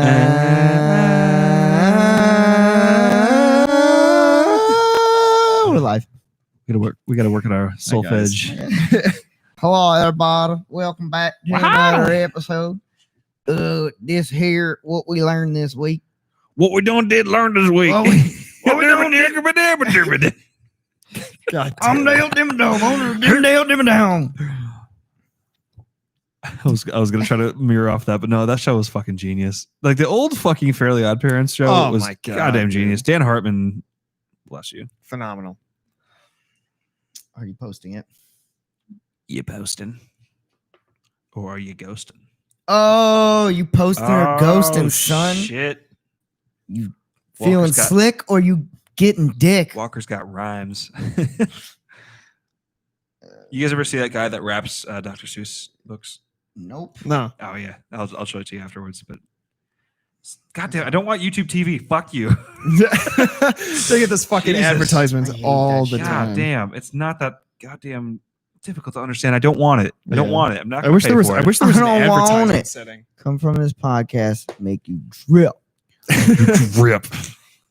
We're live. We gotta work on our solfege. Hello, everybody. Welcome back to another episode. This here, what we learned this week. What we learn this week. What we God I'm nailed him down. Nailed him down. I was gonna try to mirror off that, but no, that show was fucking genius. Like the old fucking Fairly Odd Parents show was my God, goddamn genius. Dan Hartman, bless you. Phenomenal. Are you posting it? You posting, or are you ghosting? Oh, you posting or ghosting, son? Shit. You feeling slick or you getting dick? Walker's got rhymes. You guys ever see that guy that raps Dr. Seuss books? Nope. No. Oh yeah, I'll show it to you afterwards. But goddamn, I don't want YouTube TV. Fuck you. They get this fucking Jesus. advertisements all the God time. damn, it's not that goddamn difficult to understand. I don't want it. I don't want it. I'm not. I wish there was. I wish there was an I don't want advertisement it. setting. Come from this podcast, make you drip. Drip.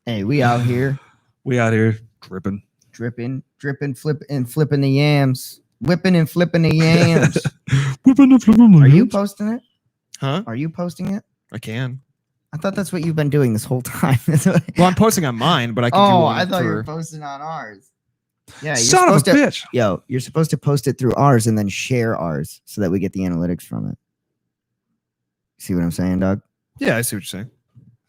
Hey, we out here. We out here dripping. Dripping, flipping the yams. Whipping and flipping the yams. Whipping and flipping. Are you posting it? Huh? Are you posting it? I can. I thought that's what you've been doing this whole time. Well, I'm posting on mine, but I can do Oh, one I thought you for- were posting on ours. Yeah, you're Son of a supposed to, bitch. Yo, you're supposed to post it through ours and then share ours so that we get the analytics from it. See what I'm saying, Doug? Yeah, I see what you're saying.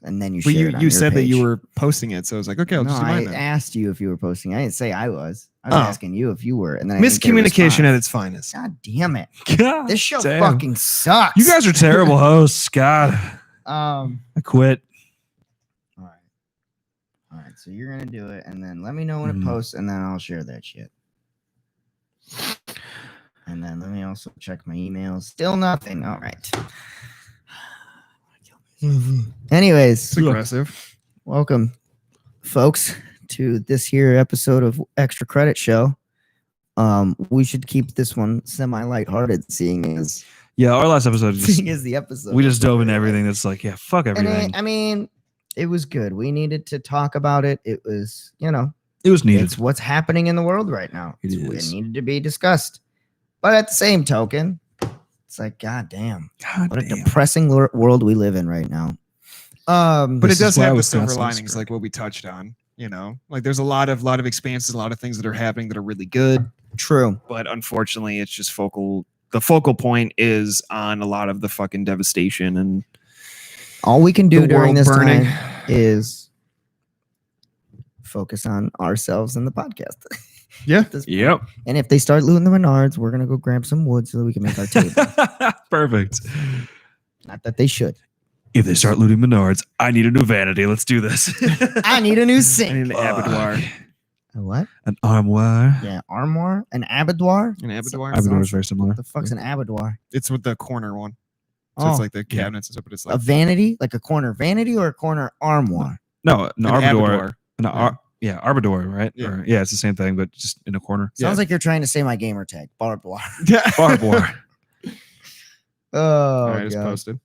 And then you But share it on you your said that page. you were posting it, so I was like, okay, I'll No, just do mine I then. asked you if you were posting. I didn't say I was. I was Oh. asking you if you were. And then I didn't get a Miscommunication at response. its finest. God damn it. God This show damn. fucking sucks. You guys are terrible hosts. God, I quit. All right. So you're gonna do it, and then let me know when it posts, and then I'll share that shit. And then let me also check my emails. Still nothing. All right. Anyways, It's aggressive. welcome, folks, to this here episode of Extra Credit Show. We should keep this one semi-lighthearted, seeing as Yeah, our last episode, the episode. we just dove into everything. That's like, yeah, fuck And everything. I mean, it was good. We needed to talk about it. It was, It was needed. it's what's happening in the world right now. It It is. needed to be discussed. But at the same token, it's like, God damn, God what a damn. depressing world we live in right now. But This it is does why I have the was silver constantly linings, screwed. like what we touched on. Like there's a lot of expanses, a lot of things that are happening that are really good. True. But unfortunately, it's just the focal point is on a lot of the fucking devastation and All we can do the during world this burning. time is focus on ourselves and the podcast. Yeah. At this point. Yep. And if they start looting the Menards, we're gonna go grab some wood so that we can make our table. Perfect. Not that they should. If they start looting Menards, I need a new vanity. Let's do this. I need a new I sink. need an abattoir. A what? An armoire. Yeah, armoire, an abattoir. An abattoir. Abattoir is very similar. What the fuck's an abattoir? It's with the corner one. So Oh, it's like the cabinets and stuff, but it's like a vanity, like a corner vanity or a corner armoire. No, an an arbador. abattoir. Arbador, right? Yeah. Yeah, it's the same thing, but just in a corner. Sounds like you're trying to say my gamer tag, barbed wire. Yeah. Barbor. Oh, All right, it's God. posted.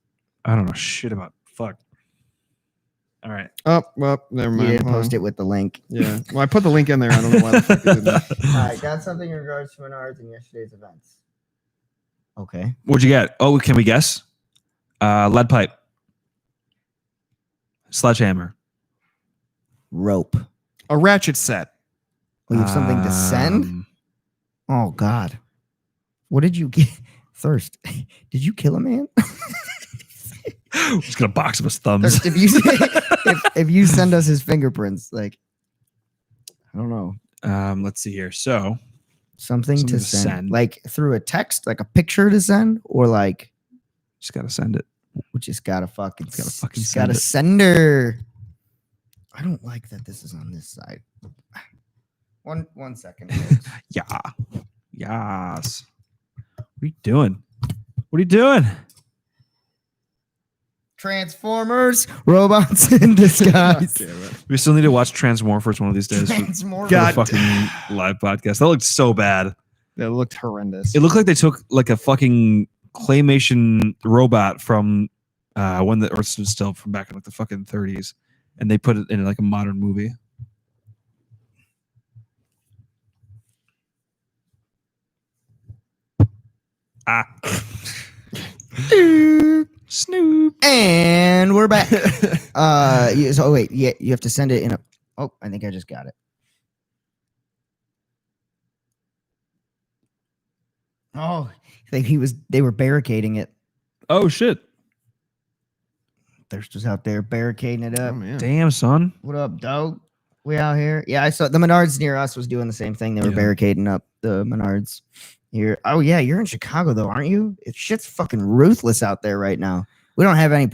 I don't know shit about fuck. All right. Oh, well, never You mind. didn't post it with the link. Yeah. Well, I put the link in there. I don't know why the fuck it didn't. All right, got something in regards to Menards and yesterday's events. Okay. What'd you get? Oh, can we guess? Lead pipe. Sledgehammer. Rope. A ratchet set. We have something to send? Um, Oh, God. What did you get? Thirst. Did you kill a man? Just gonna box him his thumbs. Thirst, if you send us his fingerprints, like, I don't know. Let's see here. So Something Something to to send. send. Like through a text, like a picture to send, or like just gotta send it. we just gotta fucking Just gotta send it. send her. I don't like that this is on this side. One second. folks. Yeah. Yes. What are you doing? What are you doing? Transformers, robots in disguise. We still need to watch Transmorphers one of these days. For Transformers. the fucking live podcast. That looked so bad. That looked horrendous. It looked like they took like a fucking claymation robot from one that or still from back in like the fucking 30s, and they put it in like a modern movie. Ah. Snoop. And we're back. So wait, yeah, you have to send it in a. Oh, I think I just got it. Oh, they were barricading it. Oh shit. Thirst was out there barricading it up. Oh, man. Damn, son. What up, dog? We out here. Yeah, I saw the Menards near us was doing the same thing. They were Yeah. barricading up the Menards here. Oh yeah, you're in Chicago though, aren't you? Shit's fucking ruthless out there right now. We don't have any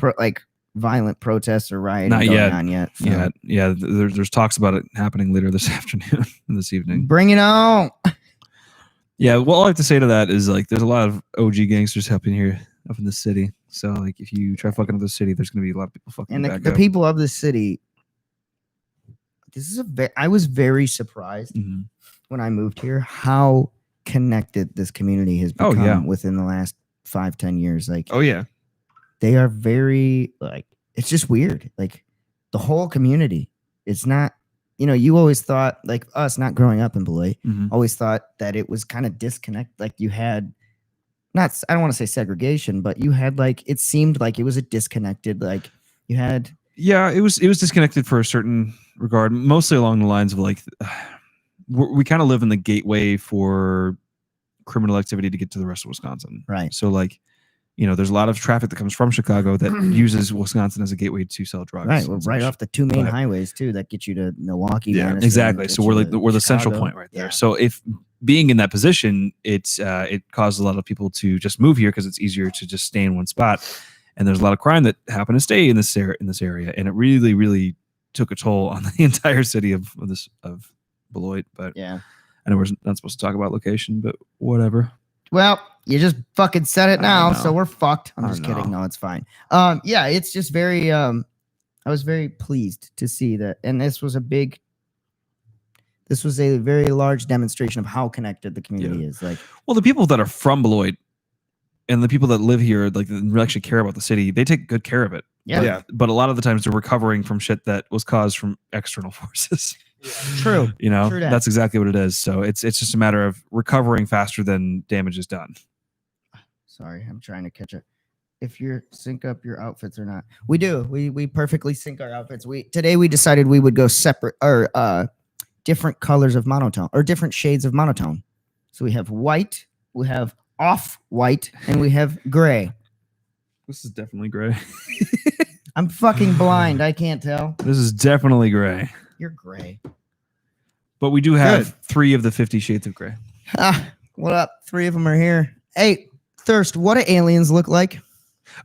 violent protests or rioting Not going yet. on yet. so Yeah. There's talks about it happening later this afternoon, this evening. Bring it on. Yeah, well, all I have to say to that is like there's a lot of OG gangsters up in the city. So like if you try fucking with the city, there's gonna be a lot of people fucking. And back the up. people of the city. I was very surprised Mhm. when I moved here how connected this community has Oh, become yeah. within the last 5-10 years. Like Oh yeah. they are very it's just weird. Like the whole community. It's not, you always thought like us not growing up in Beloit, Mhm. always thought that it was kind of disconnect. Like you had I don't want to say segregation, but you had it seemed like it was a disconnected, like you had. Yeah, it was disconnected for a certain regard, mostly along the lines of like we kind of live in the gateway for criminal activity to get to the rest of Wisconsin. Right. So like, there's a lot of traffic that comes from Chicago that uses Wisconsin as a gateway to sell drugs. Right, we're and right such. off the two main But- highways too that get you to Milwaukee. Yeah, Madison, Exactly. get So you we're to we're the central Chicago. point right there. Yeah. So if being in that position, it caused a lot of people to just move here because it's easier to just stay in one spot. And there's a lot of crime that happen to stay in this area, and it really, really took a toll on the entire city of Beloit. But Yeah. I know we're not supposed to talk about location, but whatever. Well, you just fucking said it I now, know. so we're fucked. I'm I just know. kidding. No, it's fine. Yeah, it's just very I was very pleased to see that, and this was a very large demonstration of how connected the community is. Like, Well, the people that are from Beloit and the people that live here, like that actually care about the city, they take good care of it. yeah, Yeah. But a lot of the times they're recovering from shit that was caused from external forces. true. True that. That's exactly what it is. So it's just a matter of recovering faster than damage is done. Sorry, I'm trying to catch it. If you sync up your outfits or not, we do. We perfectly sync our outfits. Today we decided we would go separate or different colors of monotone or different shades of monotone. So we have white, we have off white, and we have gray. This is definitely gray. I'm fucking blind. I can't tell. This is definitely gray. You're gray. But we do have 3 of the 50 shades of gray. What up? 3 of them are here. Hey, Thirst, what do aliens look like?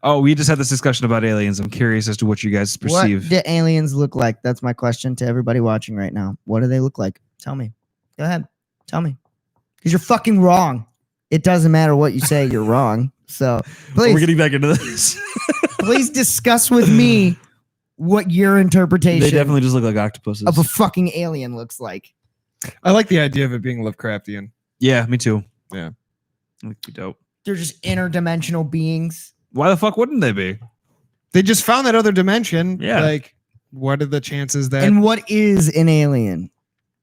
Oh, we just had this discussion about aliens. I'm curious as to what you guys perceive. What do aliens look like? That's my question to everybody watching right now. What do they look like? Tell me. Go ahead. Tell me. Because you're fucking wrong. It doesn't matter what you say, you're wrong. So please, We're getting back into this. please discuss with me what your interpretation They definitely just look like octopuses. of a fucking alien looks like. I like the idea of it being Lovecraftian. Yeah, me too. Yeah. That would be dope. They're just interdimensional beings. Why the fuck wouldn't they be? They just found that other dimension. Yeah. Like, what are the chances that And what is an alien?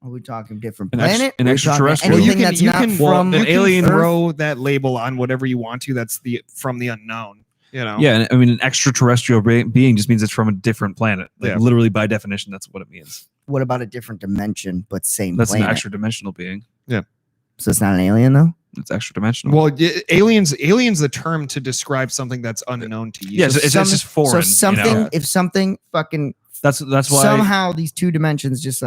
Are we talking different An planet? an Are we talking extraterrestrial. Anything You can- that's you not can- from an alien Earth? throw that label on whatever you want to? That's from the unknown. You know. Yeah, and I mean, an extraterrestrial being just means it's from a different planet. Like, Yeah. literally, by definition, that's what it means. What about a different dimension but same That's planet? an extra dimensional being. So it's not an alien though? It's extra dimensional. Well, aliens the term to describe something that's unknown to you. yeah, it's just foreign. So something, You know? if something fucking That's why. somehow these two dimensions just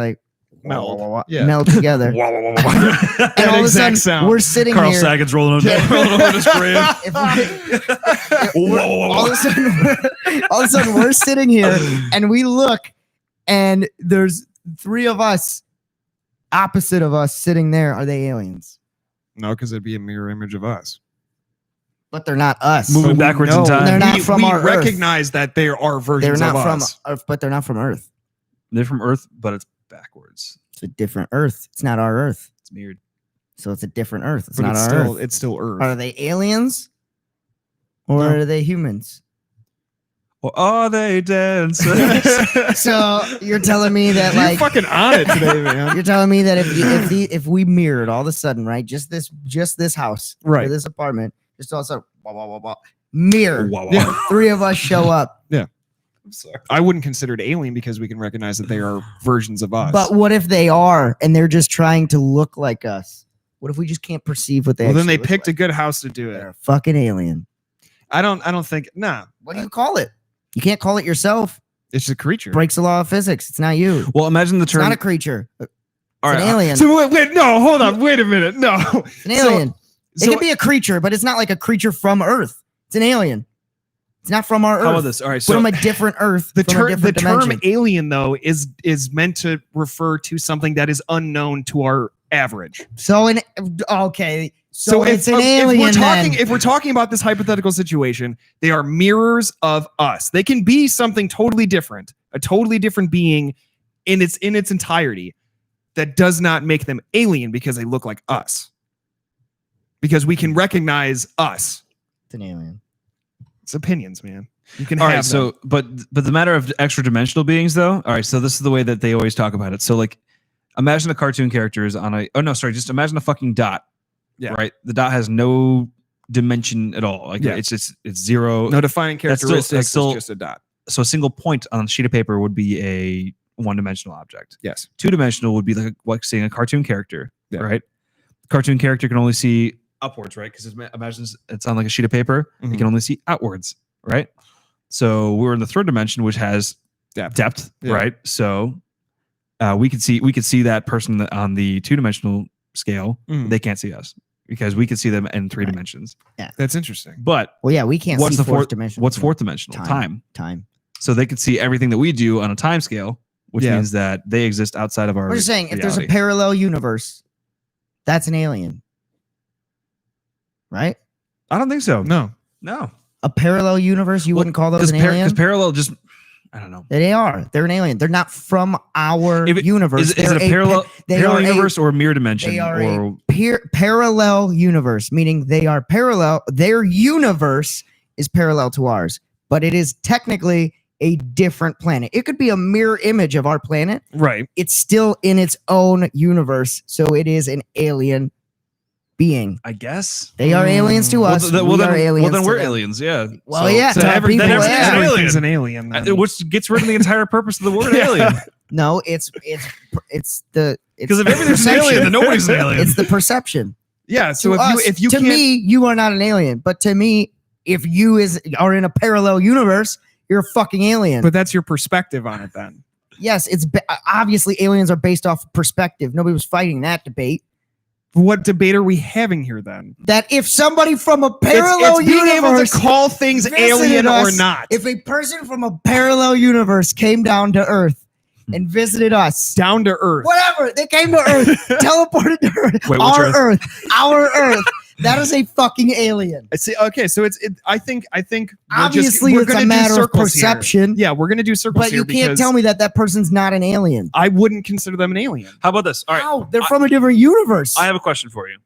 Meld. Yeah. meld together. and And That all of a exact sudden, sound. we're sitting Carl here. Sagan's rolling over his grave. If all of a sudden we're sitting here and we look and there's 3 of us opposite of us sitting there. Are they aliens? No, because it'd be a mirror image of us. But they're not us. Moving But we backwards know- in time. They're not we, from we our Earth. recognize that there are versions They're not of from us. Earth, but they're not from Earth. They're from Earth, but it's backwards. It's a different Earth. It's not our Earth. It's weird. So it's a different Earth. It's But not it's our still Earth. it's still Earth. Are they aliens or No. are they humans? Or are they dancers? So you're telling me that You're like fucking on it today, man. you're telling me that if we mirrored all of a sudden, right, just this house, Right. or this apartment, just all of a sudden, wah, wah, wah, wah, mirror, Wow, wow. Yeah. three of us show up. I'm sorry. I wouldn't consider it alien because we can recognize that they are versions of us. But what if they are and they're just trying to look like us? What if we just can't perceive what they? well, then they actually look picked a like? good house to do it. They're a fucking alien. I don't think. Nah, What do you call it? You can't call it yourself. it's a creature. Breaks the law of physics. It's not you. Well, imagine the It's term. not a creature. It's all an right, alien. So wait, no, hold on, wait a minute, no. It's an alien. It So can be a creature, but it's not like a creature from Earth. It's an alien. It's not from our Earth. how about this? All right, so from a different Earth. the from a term different dimension. alien though is meant to refer to something that is unknown to our average. So okay. So it's an if alien. if we're talking about this hypothetical situation, they are mirrors of us. They can be something totally different, a totally different being in its entirety. That does not make them alien because they look like us. Because we can recognize us. It's an alien. It's opinions, man. You can all have right, so them. but the matter of extra dimensional beings, though. All right, so this is the way that they always talk about it. So like, imagine a cartoon character is on a. Oh no, sorry, just imagine a fucking dot. Yeah. Right. The dot has no dimension at all. Like Yeah. it's zero. No defining That's still- characteristics. that's still- It's just a dot. So a single point on a sheet of paper would be a one-dimensional object. Yes. Two-dimensional would be like seeing a cartoon character. Yeah. Right. Cartoon character can only see upwards, right? Because imagine it's on like a sheet of paper. Mhm. It can only see outwards, right? So we're in the third dimension, which has depth, Yeah. right? So we could see that person on the two-dimensional scale. Mhm. They can't see us because we can see them in three Right. dimensions. That's interesting. But Well, yeah, we can't what's see the fourth fourth dimension. What's fourth dimensional? Time. Time. So they could see everything that we do on a time scale, which Yeah. means that they exist outside of our. We're just saying, if there's a reality. parallel universe, that's an alien, right? I don't think so. No. No, A parallel universe, you wouldn't call those an alien? because parallel just. I don't know. They are. They're an alien. They're not from our If it- universe. Is it They're a parallel they parallel are a- universe or a mirror dimension they are or parallel universe, meaning they are parallel. Their universe is parallel to ours, but it is technically a different planet. It could be a mirror image of our planet. Right. It's still in its own universe, so it is an alien being. I guess. They are aliens to Well, us. then, we are aliens. then to we're them. aliens. Yeah. Well, yeah, So to everything's, people, everything's yeah. an alien. everything's an alien. Then. Which gets rid of the entire purpose of the word alien. No, it's the Because if everything's an alien, then nobody's an alien. It's the perception. Yeah. So To if us, you to can't, me, you are not an alien. But to me, if you are in a parallel universe, you're a fucking alien. but that's your perspective on it. Then yes, obviously aliens are based off of perspective. Nobody was fighting that debate. what debate are we having here? Then That if somebody from a parallel it's being able universe to call things visited alien or us, not. if a person from a parallel universe came down to Earth and visited us, Down to earth. whatever, they came to Earth, teleported to Earth, Wait, which our Earth. That is a fucking alien. I see. Okay, so I think Obviously, we're it's a gonna do matter of circles here. perception. Yeah, we're gonna do circles But here you can't because tell me that person's not an alien. I wouldn't consider them an alien. How about this? All right. How? They're from a different universe. I have a question for you.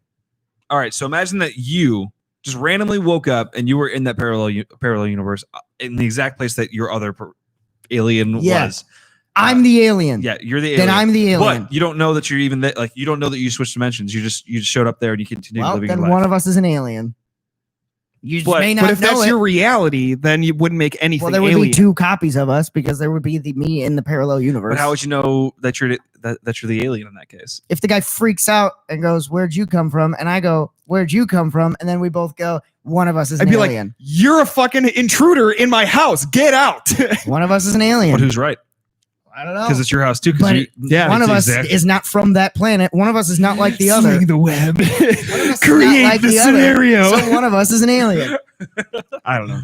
All right. So imagine that you just randomly woke up and you were in that parallel universe in the exact place that your other alien Yeah. was. I'm the alien. Yeah, you're the alien. Then I'm the alien. But you don't know that you're even that. Like you don't know that you switched dimensions. You just showed up there and you continue Well, living then your one life. of us is an alien. You just But- may But not if know that's it. your reality, then you wouldn't make anything Well, there would alien. be two copies of us because there would be me in the parallel universe. But how would you know that you're the alien in that case? If the guy freaks out and goes, "Where'd you come from?" and I go, "Where'd you come from?" and then we both go, "One of us is I'd an be like, alien. you're a fucking intruder in my house. Get out. One of us is an alien." But who's right? I don't know. Because it's your house too. But yeah, one of us exactly. is not from that planet. One of us is not like the other. Swing the web. One of us is not Create like the the other. scenario. So one of us is an alien. I don't know.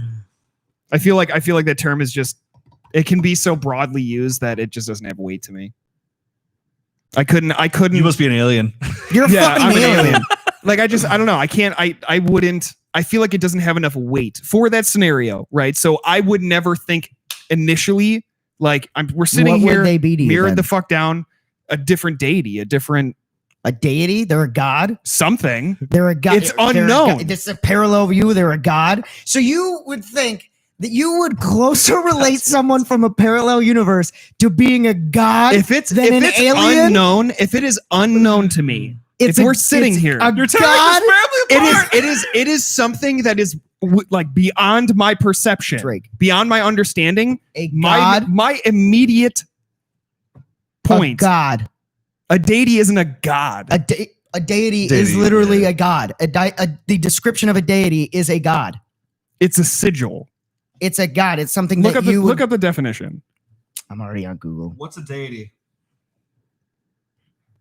I feel like that term is just, it can be so broadly used that it just doesn't have weight to me. I couldn't. You must be an alien. You're a fucking I'm an alien. Like I don't know. I can't. I wouldn't. I feel like it doesn't have enough weight for that scenario, right? So I would never think initially like we're sitting What would here they be to you mirrored then? the fuck down, a different deity, a different A deity? They're a god? something. They're a god. It's unknown. This is a parallel view. They're a god. So you would think that you would closer relate someone from a parallel universe to being a god if it's than an alien. unknown, if it is unknown to me, if we're sitting here, a You're tearing god. this family apart. it is something that is like beyond my perception, Drake, beyond my understanding. a god, My immediate point. a god, A deity isn't a god. a deity is Deity, literally yeah. a god. The description of a deity is a god. It's a sigil. It's a god. It's something Look that up the, you would, look up the definition. I'm already on Google. What's a deity?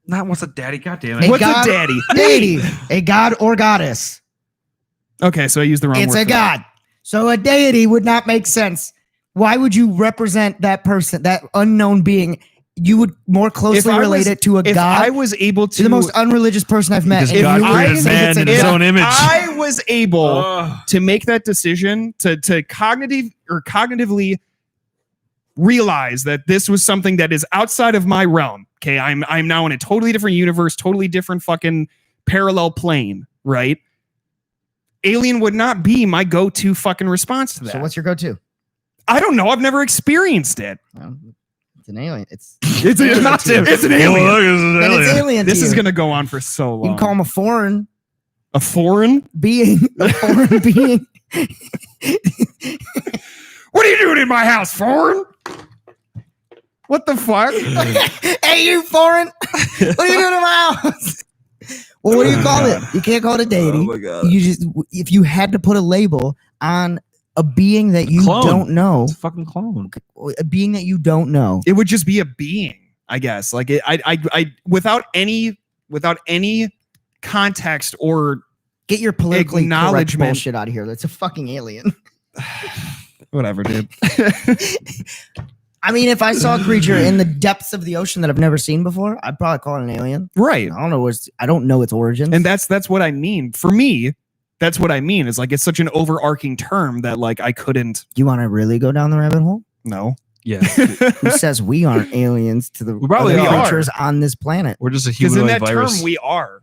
Not what's a daddy. God damn A it. What's god- a daddy? Deity, a god or goddess. Okay, so I used the wrong It's word. a for that. god. So a deity would not make sense. Why would you represent that person, that unknown being? You would more closely I relate was- it to a If god. I was able to, You're the most unreligious person I've met. Because And God you would created say man it's a in his god. own image. I was able Ugh. to make that decision to cognitively realize that this was something that is outside of my realm. Okay, I'm now in a totally different universe, totally different fucking parallel plane, right? Alien would not be my go-to fucking response to that. So what's your go-to? I don't know. I've never experienced it. Well, it's an alien. It's It's not to you. It's an Oh, alien. look, it's an then it's alien. alien. This to is you. gonna go on for so long. You can call him a foreign a foreign. being. A foreign being. What are you doing in my house, foreign? What the fuck? Hey, you foreign! What are you doing in my house? Well, what do you call it? You can't call it a deity. Oh my god. You just, if you had to put a label on a being that you Clone. don't know, It's a fucking clone. a being that you don't know. It would just be a being, I guess. Like I without any context or Get your politically correct Acknowledgement. bullshit out of here. That's a fucking alien. whatever, dude. I mean, if I saw a creature in the depths of the ocean that I've never seen before, I'd probably call it an alien. Right. I don't know its origins. And that's what I mean. For me, that's what I mean. Is like it's such an overarching term that like I couldn't. You want to really go down the rabbit hole? No. Yeah. Who says we aren't aliens to the We probably other are. creatures on this planet? We're just a Because in humanoid that virus. term we are.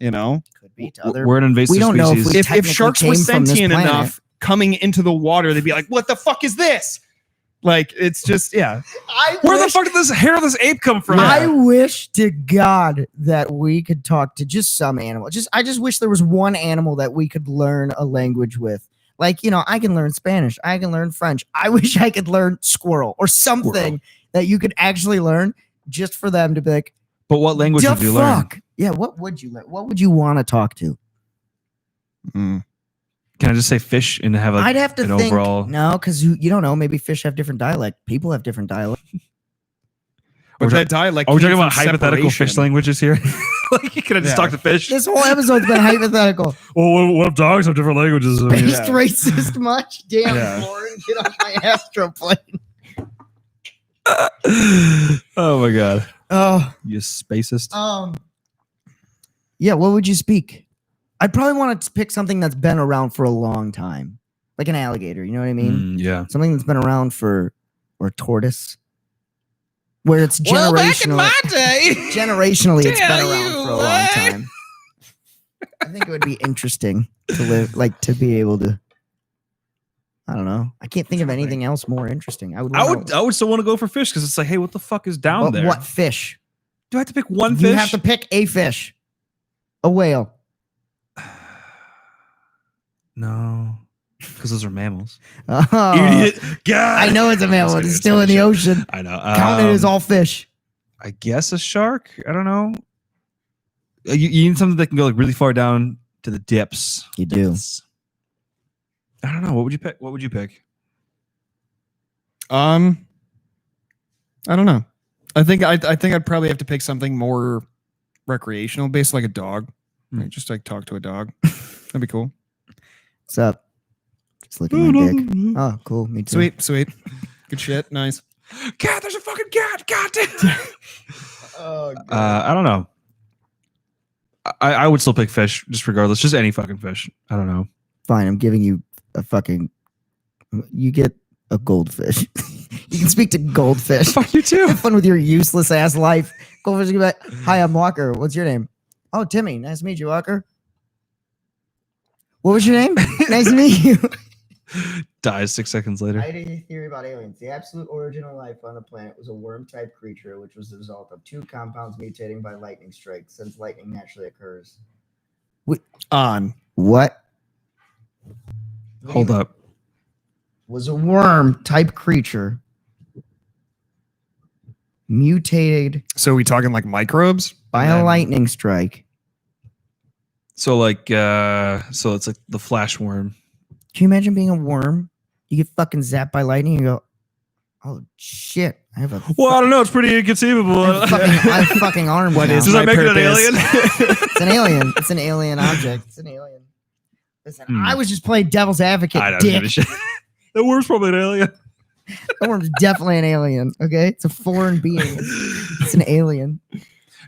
You know, Could be to other. We're an invasive We don't know if species. we- if technically sharks were came from this sentient planet. enough coming into the water, they'd be like, "What the fuck is this?" Like it's just yeah. Where the fuck did this hair of this ape come from? I wish to God that we could talk to just some animal. I just wish there was one animal that we could learn a language with. Like, I can learn Spanish. I can learn French. I wish I could learn squirrel or something that you could actually learn just for them to be like, But what language "The would you learn? fuck?" Yeah, what would you learn? What would you want to talk to? Can I just say fish and have I'd have to an think. overall? No, because you don't know. Maybe fish have different dialect. People have different dialect. But Are we that dialect. Are we came talking about from hypothetical fish separation. languages here? Like, can I just Yeah. talk to fish? This whole episode's been hypothetical. Well, what if dogs have different languages? I mean, Based racist much? Damn, Yeah. Lauren, get off my astroplane. oh my god, Oh, you spacist. yeah. What would you speak? I'd probably want to pick something that's been around for a long time, like an alligator. You know what I mean? Yeah. Something that's been around or a tortoise, where it's generational. day, Generationally, it's been Tell around you for a long what. time. I think it would be interesting to live, like to be able to. I don't know. I can't think of anything else more interesting. I would. I would still want to go for fish because it's like, hey, what the fuck is down there? What fish? Do I have to pick one You fish? have to pick a fish. A whale. No, because those are mammals. Oh, Idiot. God. I know it's a mammal. It's It's still in the ocean. I know. Count it as all fish. I guess a shark. I don't know. You need something that can go like really far down to the dips. You do. Depths. I don't know. What would you pick? What would you pick? I don't know. I think I'd probably have to pick something more recreational based, like a dog. Like, just like talk to a dog. That'd be cool. What's up? Just looking at my dick. Oh, cool. Me too. Sweet. Good shit. Nice. Cat, there's a fucking cat. God damn. Oh, I don't know. I would still pick fish, just regardless. Just any fucking fish. I don't know. fine. I'm giving you a fucking. You get a goldfish. You can speak to goldfish. Fuck you too. Have fun with your useless ass life. Goldfish can be like, "Hi, I'm Walker. What's your name?" "Oh, Timmy. Nice to meet you, Walker." "What was your name?" "Nice to meet you." Dies 6 seconds later. I had a theory about aliens. The absolute origin of life on the planet was a worm-type creature, which was the result of 2 compounds mutating by lightning strike, since lightning naturally occurs. What? Hold up. Was a worm-type creature mutated So are we talking like microbes? by a lightning strike. So like, so it's like the flash worm. Can you imagine being a worm? You get fucking zapped by lightning and you go, oh shit, I have a Well, I don't know. It's pretty inconceivable. I have fucking arms. What now. is Does that my make it an purpose? alien? It's an alien. It's an alien object. It's an alien. Listen, I was just playing devil's advocate. I don't Dick. give a shit. The worm's probably an alien. That worm's definitely an alien. Okay, it's a foreign being. It's an alien.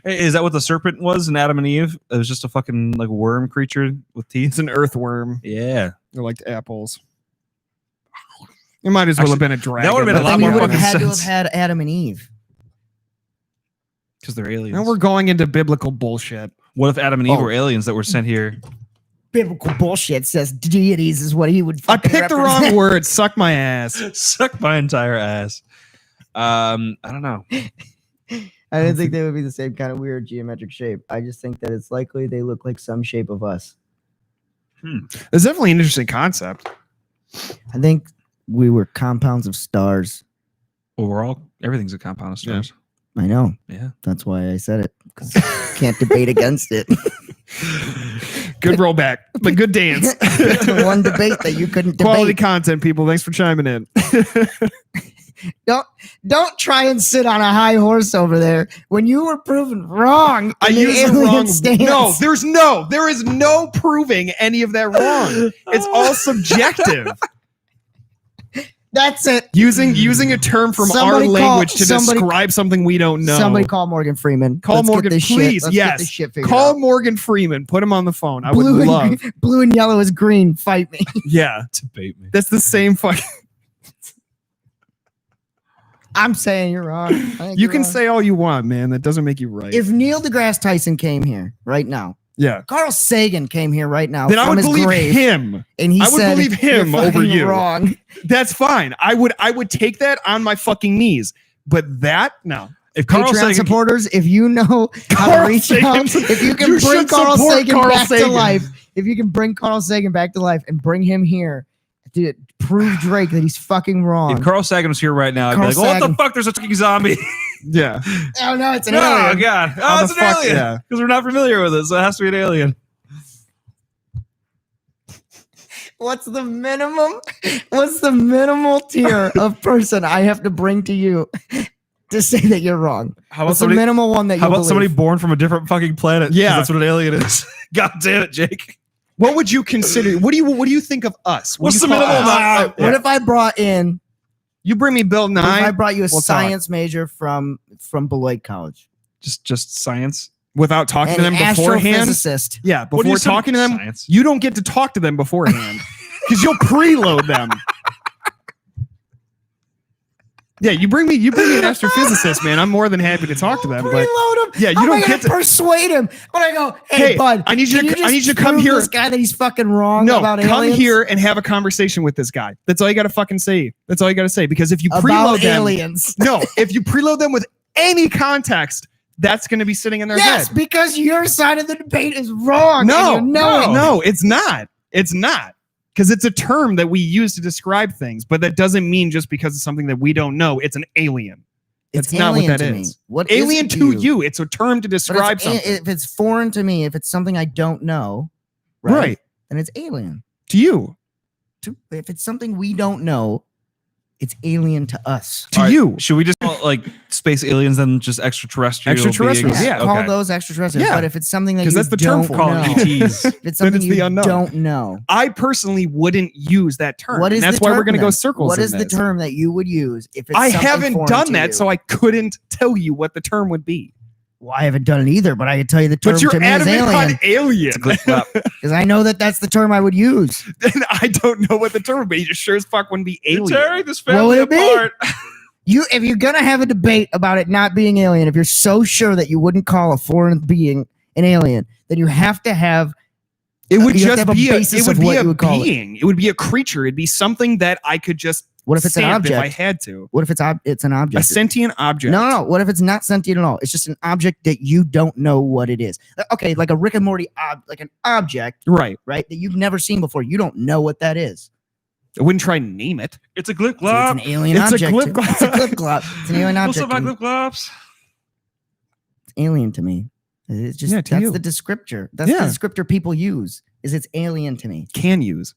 Hey, is that what the serpent was in Adam and Eve? It was just a fucking like worm creature with teeth. It's an earthworm. Yeah. They're like apples. It might as well have been a dragon. that would've been a But lot then you more would have fucking had to have sense. had Adam and Eve. Because they're aliens. Now we're going into biblical bullshit. What if Adam and Eve Oh. were aliens that were sent here? Biblical bullshit says deities is what he would. I fucking picked the represent. wrong word. Suck my ass. Suck my entire ass. I don't know. I didn't think they would be the same kind of weird geometric shape. I just think that it's likely they look like some shape of us. It's definitely an interesting concept. I think we were compounds of stars. Well, we're all everything's a compound of stars. I know. Yeah. That's why I said it. 'Cause can't debate against it. Good rollback, but good dance. The one debate that you couldn't Quality debate. content, people. Thanks for chiming in. Don't try and sit on a high horse over there when you were proven wrong. I in the used the alien wrong. stance. There is no proving any of that wrong. It's all subjective. That's it. Using a term from Somebody our language to somebody- describe something we don't know. Somebody call Morgan Freeman. Call Let's get Morgan, this shit- please. let's get Yes. this shit figured Call out. Morgan Freeman. Put him on the phone. I would Blue and, love. blue and yellow is green. Fight me. Yeah, Debate me. that's the same fucking. I'm saying you're wrong. I think You you're can wrong. say all you want, man. That doesn't make you right. If Neil deGrasse Tyson came here right now, yeah, Carl Sagan came here right now then I from would his believe grave, him. and he I would said, believe him "You're over fucking you." Wrong. That's fine. I would take that on my fucking knees. But that no. If Carl Patreon Sagan, supporters, if you know how to Carl reach Sagan. out, if you can You bring should Carl support Sagan Carl back to Sagan. life, if you can bring Carl Sagan back to life and bring him here to prove Drake that he's fucking wrong. if Carl Sagan was here right now, I'd be Carl like, "What the Sagan. fuck? There's a fucking zombie." Yeah. Oh no, it's an Oh alien. god! How Oh, it's the an fuck- alien. yeah. Because we're not familiar with it, so it has to be an alien. What's the minimum? What's the minimal tier of person I have to bring to you to say that you're wrong? How What's the minimal one that you How about believe? somebody born from a different fucking planet? 'Cause Yeah. that's what an alien is. God damn it, Jake. What would you consider? What do you think of us? What What's do the you call minimal us? amount? What if I brought in? You bring me Bill What if I Nye brought you a We'll talk. science major from Beloit College, Just science. without talking and to an them beforehand. astrophysicist. Yeah, What do you before say? talking to them, Science. you don't get to talk to them beforehand because you'll preload them. Yeah, you bring me an astrophysicist, man. I'm more than happy to talk to them. But Preload him. yeah, you How am don't I gonna get to- persuade him. When I go, hey, bud, I need you can to I need you to just come prove here. This guy that he's fucking wrong No, about come aliens? here and have a conversation with this guy. That's all you got to fucking say. That's all you got to say. Because if you about preload them, aliens. no, if you preload them with any context, that's going to be sitting in their Yes, head. because your side of the debate is wrong. No, and you know it. no, it's not. It's not. Because it's a term that we use to describe things, but that doesn't mean just because it's something that we don't know, it's an alien. It's That's not what alien that to me. is. What is Alien it to you? you. It's a term to But describe something. if it's foreign to me, if it's something I don't know, Right. then it's alien. To you. If it's something we don't know, it's alien to us. To All right, you. Should we just call it like space aliens then just extraterrestrial? Extraterrestrials, beings? yeah. Call Okay. those extraterrestrials. Yeah. But if it's something that 'Cause you that's the term don't for Call know, it ETs. if it's something it's the you unknown. don't know, I personally wouldn't use that term. what is and that's the why we're term going to go then? circles. What in is the this. term that you would use if it's I something haven't foreign done to that, you? so I couldn't tell you what the term would be. Well, I haven't done it either, but I can tell you the term But you're to me is adamant alien on alien. Click clap. because I know that that's the term I would use. And I don't know what the term would be. You just sure as fuck wouldn't be You're alien. tearing this What family would it be? apart. If you're gonna have a debate about it not being alien, if you're so sure that you wouldn't call a foreign being an alien, then you have to have It would You have to just have a be basis it would of be what a you would call it. being. It would be a creature. It'd be something that I could just What if it's an stamp if I object? had to. What if it's an A object? sentient object. No. What if it's not sentient at all? It's just an object that you don't know what it is. Okay, like a Rick and Morty, like an object, Right. right? That you've never seen before. You don't know what that is. I wouldn't try and name it. It's a glip So glop. it's an alien It's a object. glip glop. It's a glip glop. It's an alien What's object. up, my to me. glip glops? It's alien to me. It's just Yeah, to that's you. the descriptor. That's Yeah. the descriptor people use. Is it's alien to me. Can use.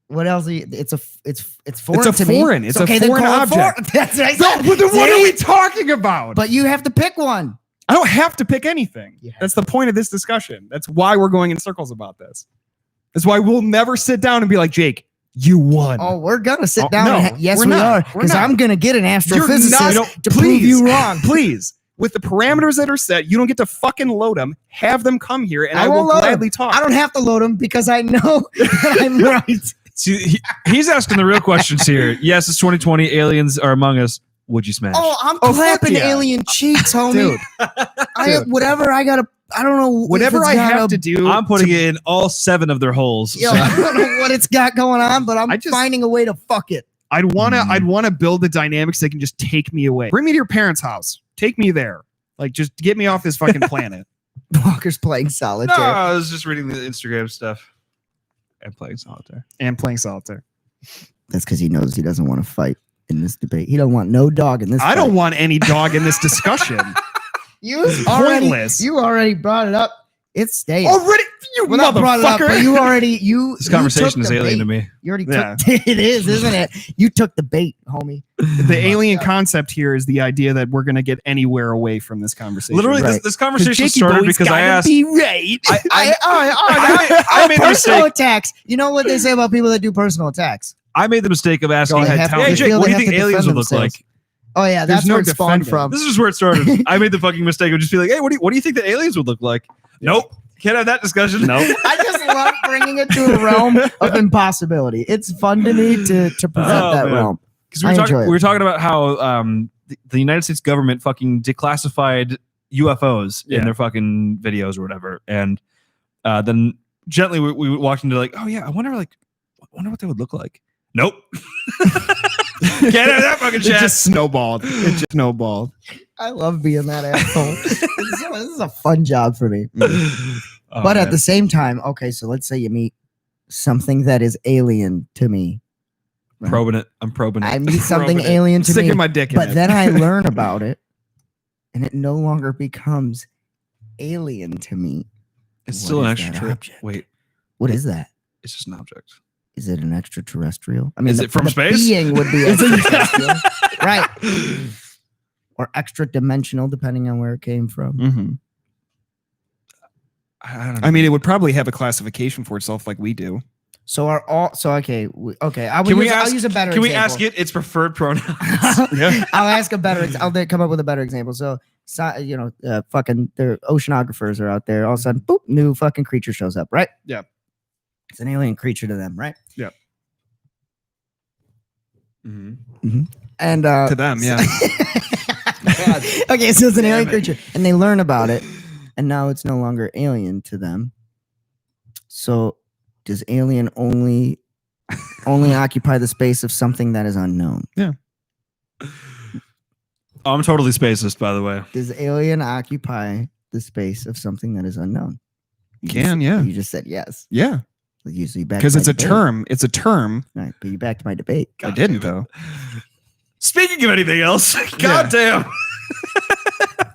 What else? It's foreign a to me. foreign. It's a okay, then foreign call it object. foreign. That's what I No, said. but then what are See? we talking about? But you have to pick one. I don't have to pick anything. You have That's the point of this discussion. That's why we're going in circles about this. That's why we'll never sit down and be like, Jake, you won. Oh, we're gonna sit Oh, down. no, and yes, we're we not. are. We're Because not. I'm gonna get an You're astrophysicist not- to prove please. you wrong. Please. With the parameters that are set, you don't get to fucking load them. Have them come here, and I I will won't load 'em. gladly talk. I don't have to load them because I know that I'm right. See, he's asking the real questions here. Yes, it's 2020. Aliens are among us. Would you smash? Oh, I'm Oh, fuck clapping yeah. alien cheeks, homie. Dude, Whatever I gotta. I don't know. if whatever it's I got have a- to do, I'm putting it in all 7 of their holes. Yo, So- I don't know what it's got going on, but I'm I just- finding a way to fuck it. I'd wanna build the dynamics that can just take me away. Bring me to your parents' house. Take me there. Like, just get me off this fucking planet. Walker's playing No, solitaire. I was just reading the Instagram stuff and playing solitaire. And playing solitaire. That's because he knows he doesn't want to fight in this debate. He don't want no dog in this. I don't fight. want any dog in this discussion. You already. Pointless. You already brought it up. It's staying. Already, you Well, not brought it up, but motherfucker. you already you. This you conversation took is the alien bait. to me. You already Yeah. took. It is, isn't it? You took the bait, homie. The alien concept here is the idea that we're going to get anywhere away from this conversation. Literally, Right. this conversation Jakey started boy's because I gotta asked. be right. I made the personal mistake. attacks. You know what they say about people that do personal attacks? I made the mistake of asking. Go ahead, tell tell Hey, me. Jake, Feel what do they you have think to aliens defend would look themselves. like? Oh yeah, There's that's no where it spawned defending. from. This is where it started. I made the fucking mistake of just being like, "Hey, what do you think the aliens would look like?" Nope, can't have that discussion. Nope. I just love bringing it to a realm of impossibility. It's fun to me to present Oh, that man. realm. Because I enjoy it. we were talking about how the United States government fucking declassified UFOs Yeah. in their fucking videos or whatever, and then gently we walked into like, oh yeah, I wonder what they would look like. Nope, can't have that fucking It chat. just snowballed. It just snowballed. I love being that asshole. This is a fun job for me. Oh, But at man. the same time, okay, so let's say you meet something that is alien to me. Right? probing it, I'm probing it. I meet something Probing it. alien to Sticking me, my dick in but it. then I learn about it, and it no longer becomes alien to me. It's What still an is that extra. object? Wait, What is that? it's just an object. Is it an extraterrestrial? I mean, Is it from space? Being would be extraterrestrial, right? Or extra dimensional, depending on where it came from. Mhm. I don't know. I mean, it would probably have a classification for itself like we do. So are all? So okay, okay. I'll use a better. Can we example. ask it its preferred pronouns? Yeah. I'll ask a better. I'll come up with a better example. So, fucking, the oceanographers are out there. All of a sudden, boop, new fucking creature shows up, right? Yeah. It's an alien creature to them, right? Mhm. And To them, yeah. okay, so it's an alien Damn it. creature, and they learn about it, and now it's no longer alien to them. So, does alien only occupy the space of something that is unknown? Oh, I'm totally spacist, by the way. Does alien occupy the space of something that is unknown? You Can, just- yeah. You just said yes. Yeah. Usually back Because to it's my a debate. term. It's a term. Right, but you back to my debate. I didn't, though. Speaking of anything else, god damn.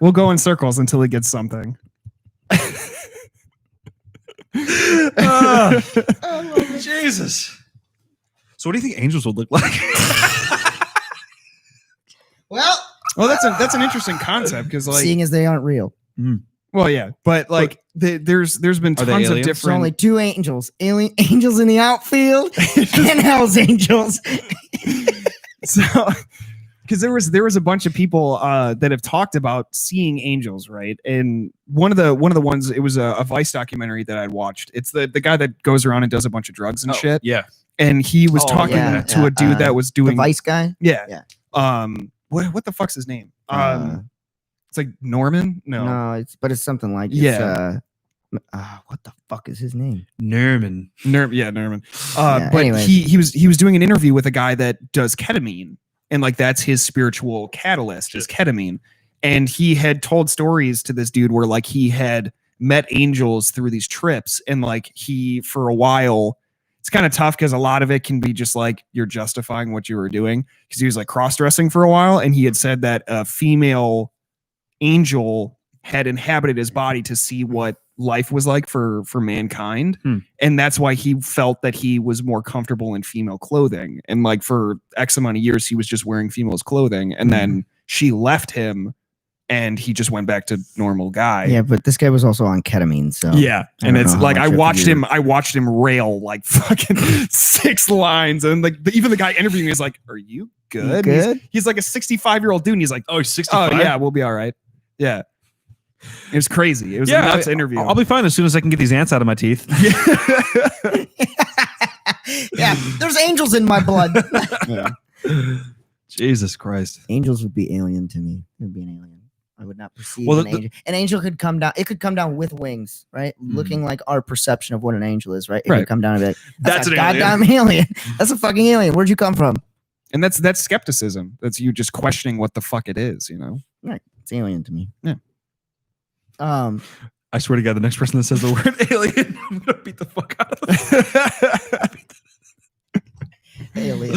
We'll go in circles until he gets something. Jesus. So, what do you think angels would look like? Well, Well, that's an interesting concept because, like, seeing as they aren't real, well, yeah, but like, there's been Are they tons of aliens? there's different. only two angels: angels in the outfield and hell's angels. So, because there was a bunch of people that have talked about seeing angels, right? And one of the ones, it was a Vice documentary that I'd watched. It's the guy that goes around and does a bunch of drugs and shit. Yeah. And he was Oh, talking yeah, to a dude that was The doing Vice guy. yeah. Yeah. What the fuck's his name? Uh, It's like Norman. no, it's something like Yeah. What the fuck is his name? Nerman. Nerman. Yeah, But anyways. he was doing an interview with a guy that does ketamine, and like that's his spiritual catalyst is ketamine. And he had told stories to this dude where like he had met angels through these trips, and like he for a while. It's kind of tough because a lot of it can be just like you're justifying what you were doing, because he was like cross-dressing for a while, and he had said that a female angel had inhabited his body to see what life was like for mankind. And that's why he felt that he was more comfortable in female clothing, and like for X amount of years he was just wearing female's clothing, and then she left him and he just went back to normal guy. Yeah, but this guy was also on ketamine, so Yeah, and it's like I watched him. him rail like fucking 6 lines, and like even the guy interviewing me is like, "Are you good?" Good? He's like a 65-year-old dude, and he's like, Oh, he's 65. "Oh yeah, we'll be all right." Yeah, it was crazy. It was a nuts interview. I'll be fine as soon as I can get these ants out of my teeth. Yeah, there's angels in my blood. Jesus Christ. Angels would be alien to me. It would be an alien. I would not perceive Well, an angel. An angel could come down. It could come down with wings, right? Looking like our perception of what an angel is, right? It could come down and be like, that's an a goddamn alien. That's a fucking alien. Where'd you come from? And that's skepticism. That's you just questioning what the fuck it is, you know? Right. It's alien to me. Yeah. I swear to God, the next person that says the word alien, I'm gonna beat the fuck out of Alien.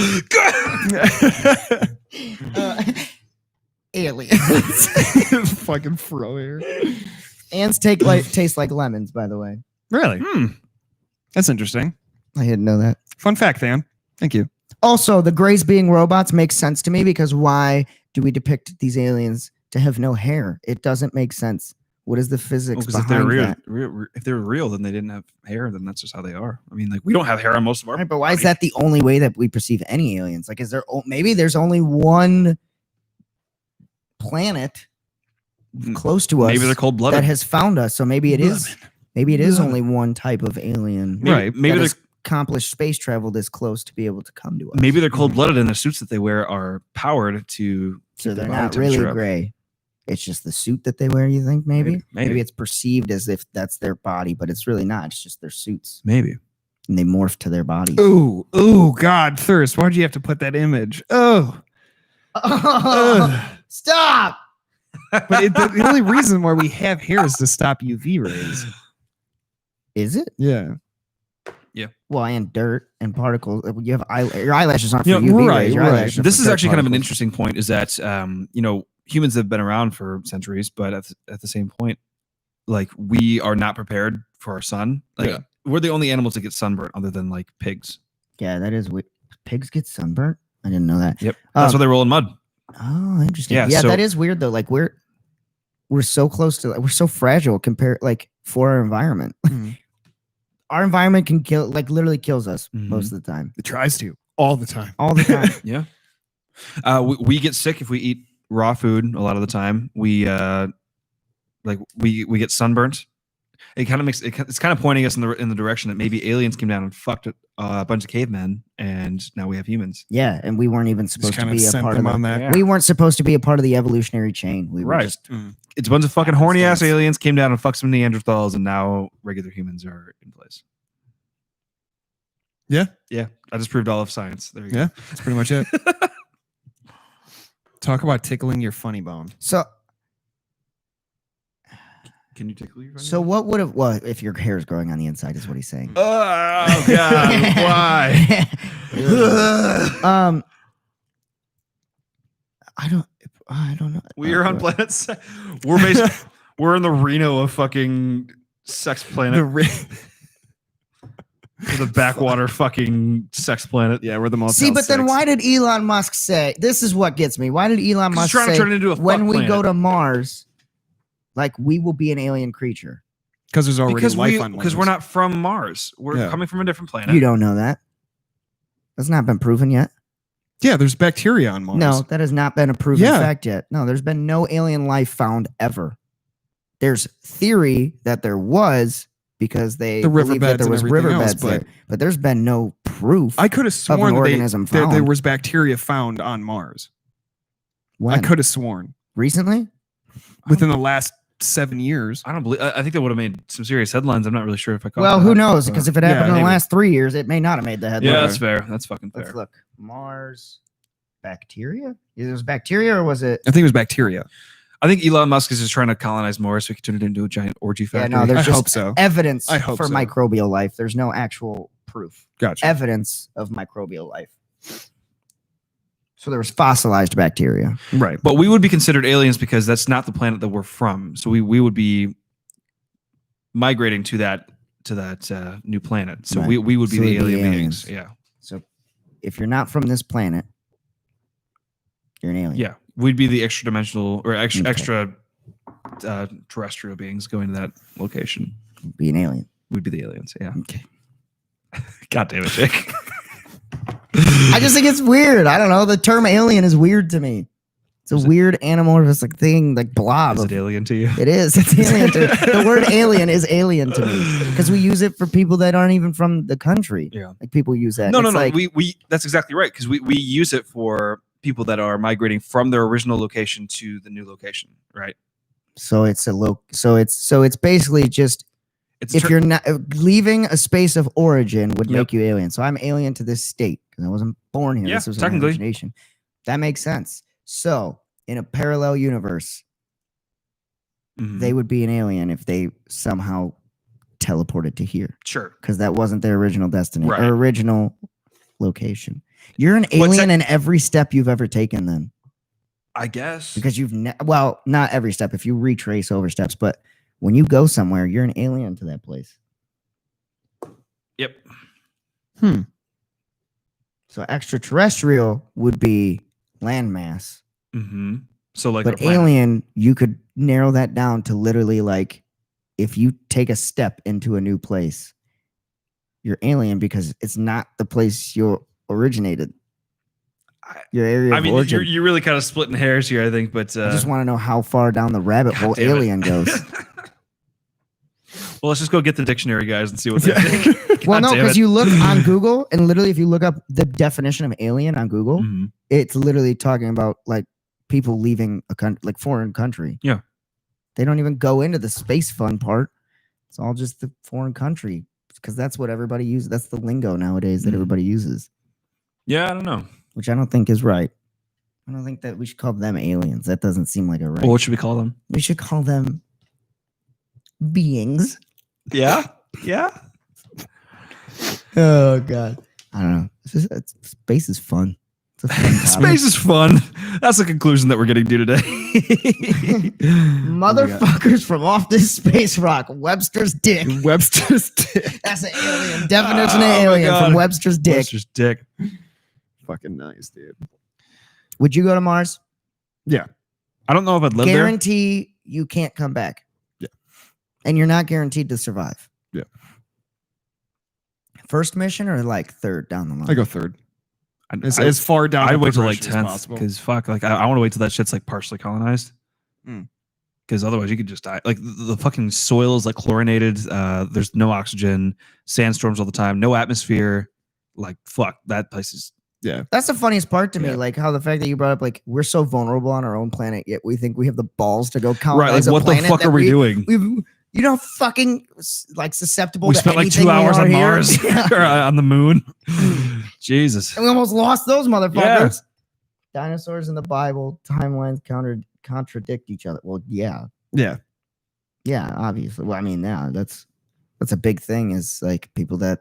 Aliens. Fucking fro here. Ants taste like lemons, by the way. Really? That's interesting. I didn't know that. Fun fact, Than. Thank you. Also, the Greys being robots makes sense to me, because why do we depict these aliens to have no hair? It doesn't make sense. What is the physics Because if behind they're that? if they're real, then they didn't have hair. Then that's just how they are. I mean, like we don't have hair on most of our. Right, but why is that the only way that we perceive any aliens? Like, is there maybe there's only one planet close to us Maybe they're cold blooded. that has found us? So maybe it is. Maybe it is only one type of alien. Maybe that they're has accomplished space travel this close to be able to come to us. maybe they're cold blooded, and the suits that they wear are powered to. So keep they're their body not really temperature up. gray. It's just the suit that they wear. You think maybe? Maybe. It's perceived as if that's their body, but it's really not. It's just their suits, Maybe. and they morph to their bodies. Ooh, God, Thirst. Why'd you have to put that image? Oh. Stop! But the only reason why we have hair is to stop UV rays. Is it? Yeah. Well, and dirt and particles. You have your eyelashes aren't for You know, UV right, rays. Your right. eyelashes are This for is dirt actually kind of an particles. interesting point. Is that humans have been around for centuries, but at the same point, like we are not prepared for our sun. Like Yeah. we're the only animals that get sunburnt, other than like pigs. Yeah, that is weird. Pigs get sunburnt? I didn't know that. Yep. That's why they roll in mud. Oh, interesting. Yeah, Yeah, so- that is weird though. Like we're so close to, we're so fragile compared, like, for our environment. Mhm. Our environment can kill, like, literally kills us Mhm. most of the time. It tries to all the time. All the time. Yeah. We get sick if we eat raw food a lot of the time. We we get sunburnt. It kind of it's kind of pointing us in the direction that maybe aliens came down and fucked a bunch of cavemen, and now we have humans. Yeah, and we weren't even supposed to kind of be a sent part of them on the, that. Yeah. we weren't supposed to be a part of the evolutionary chain. We were Right. just It's a bunch of fucking horny ass Happenstance. aliens came down and fucked some Neanderthals, and now regular humans are in place. Yeah. Yeah. I just proved all of science. There you Yeah. go. That's pretty much it. Talk about tickling your funny bone. so. Can you tickle your So what would have? Well, if your hair is growing on the inside, is what he's saying. Oh God! Why? I don't know. We are on planet. We're we're in the Reno of fucking sex planet. The backwater fucking sex planet. Yeah, we're the most. See, but then why did Elon Musk say? This is what gets me. Why did Elon He's Musk trying to say turn it into a when fuck we go planet. to Mars, like we will be an alien creature? Because there's already Because life on Mars. because we're not from Mars. We're Yeah. coming from a different planet. You don't know that. That's not been proven yet. Yeah, there's bacteria on Mars. No, that has not been a proven Yeah. fact yet. No, there's been no alien life found ever. There's theory that there was because they The believe that riverbeds there and was everything else, riverbeds there, but there's been no proof. I could have sworn that organism there found. was bacteria found on Mars. When? I could have sworn Recently? within the last 7 years. I don't believe. I think that would have made some serious headlines. I'm not really sure if I caught. Well, that, who knows? but- Because if it happened in the maybe. last 3 years, it may not have made the headline. yeah, that's fair. That's fucking Let's fair. look. Mars bacteria? It was bacteria, or was it? I think it was bacteria. I think Elon Musk is just trying to colonize Mars so he can turn it into a giant orgy Yeah, factory. no, there's I just hope so. evidence I hope for so. microbial life. There's no actual proof. Gotcha. Evidence of microbial life. So there was fossilized bacteria. Right. But we would be considered aliens because that's not the planet that we're from. So we would be migrating to that new planet. So Right. we would be So the we'd be alien aliens. beings. Yeah. So if you're not from this planet, you're an alien. Yeah. We'd be the extra dimensional or extra Okay. extra terrestrial beings going to that location. Be an alien. We'd be the aliens. Yeah. Okay. God damn it, Jake. I just think it's weird. I don't know. The term alien is weird to me. It's a Is it- weird amorphous thing, like blob. Is of- it alien to you? It is. It's alien to, the word alien is alien to me because we use it for people that aren't even from the country. Yeah. Like people use that. No. It's like, We that's exactly right because we use it for people that are migrating from their original location to the new location. Right. so it's so it's basically just It's a if you're not leaving a space of origin would Yep. make you alien. So I'm alien to this state because I wasn't born here. Yeah, This was my technically. origination. That makes sense. So in a parallel universe, Mhm. they would be an alien if they somehow teleported to here sure. because that wasn't their original destiny Right. or original location. You're an But alien in every step you've ever taken then I guess. because you've well, not every step if you retrace over steps, but when you go somewhere, you're an alien to that place. Yep. So extraterrestrial would be landmass, Mm-hmm. So like, but our planet. alien, you could narrow that down to literally like if you take a step into a new place, you're alien because it's not the place you originated. Your area I of mean, origin. you're really kind of splitting hairs here, I think. But I just want to know how far down the rabbit God hole damn it. alien goes. well, let's just go get the dictionary, guys, and see what they think. Well, God no, damn because it. you look on Google and literally if you look up the definition of alien on Google, Mhm. it's literally talking about like people leaving a country, like foreign country. Yeah. They don't even go into the space fun part. It's all just the foreign country because that's what everybody uses. That's the lingo nowadays that Mhm. everybody uses, Yeah, I don't know. which I don't think is right. I don't think that we should call them aliens. That doesn't seem like a right. Well, what should we call them? We should call them beings. Yeah, yeah. Oh God. I don't know. Space is fun. It's a fun topic. Space is fun. That's the conclusion that we're getting to today. Motherfuckers from off this space rock. Webster's dick. Webster's dick. That's an alien. Definition Oh of my alien God. from Webster's dick. Webster's dick. Fucking nice, dude. Would you go to Mars? I don't know if I'd live there. Guarantee you can't come back. Yeah. And you're not guaranteed to survive. Yeah. First mission or like third down the line? I go third. As, I- as far down. I'd the wait till like progression as 10th possible. because fuck, like I want to wait till that shit's like partially colonized. Mm. Because otherwise you could just die. Like the fucking soil is like chlorinated. There's no oxygen, sandstorms all the time, no atmosphere. Like fuck, that place is. That's the funniest part to me. Yeah. Like how the fact that you brought up, like, we're so vulnerable on our own planet, yet we think we have the balls to go Right, colonize like a what the planet fuck that are we doing? We've, you know, fucking like susceptible We to spent like anything 2 we hours are on here. Mars Yeah. or on the moon. Jesus. And we almost lost those motherfuckers. Yeah. Dinosaurs in the Bible, timelines contradict each other. Well, yeah. Yeah. Yeah, obviously. Well, I mean, yeah, that's a big thing is like people that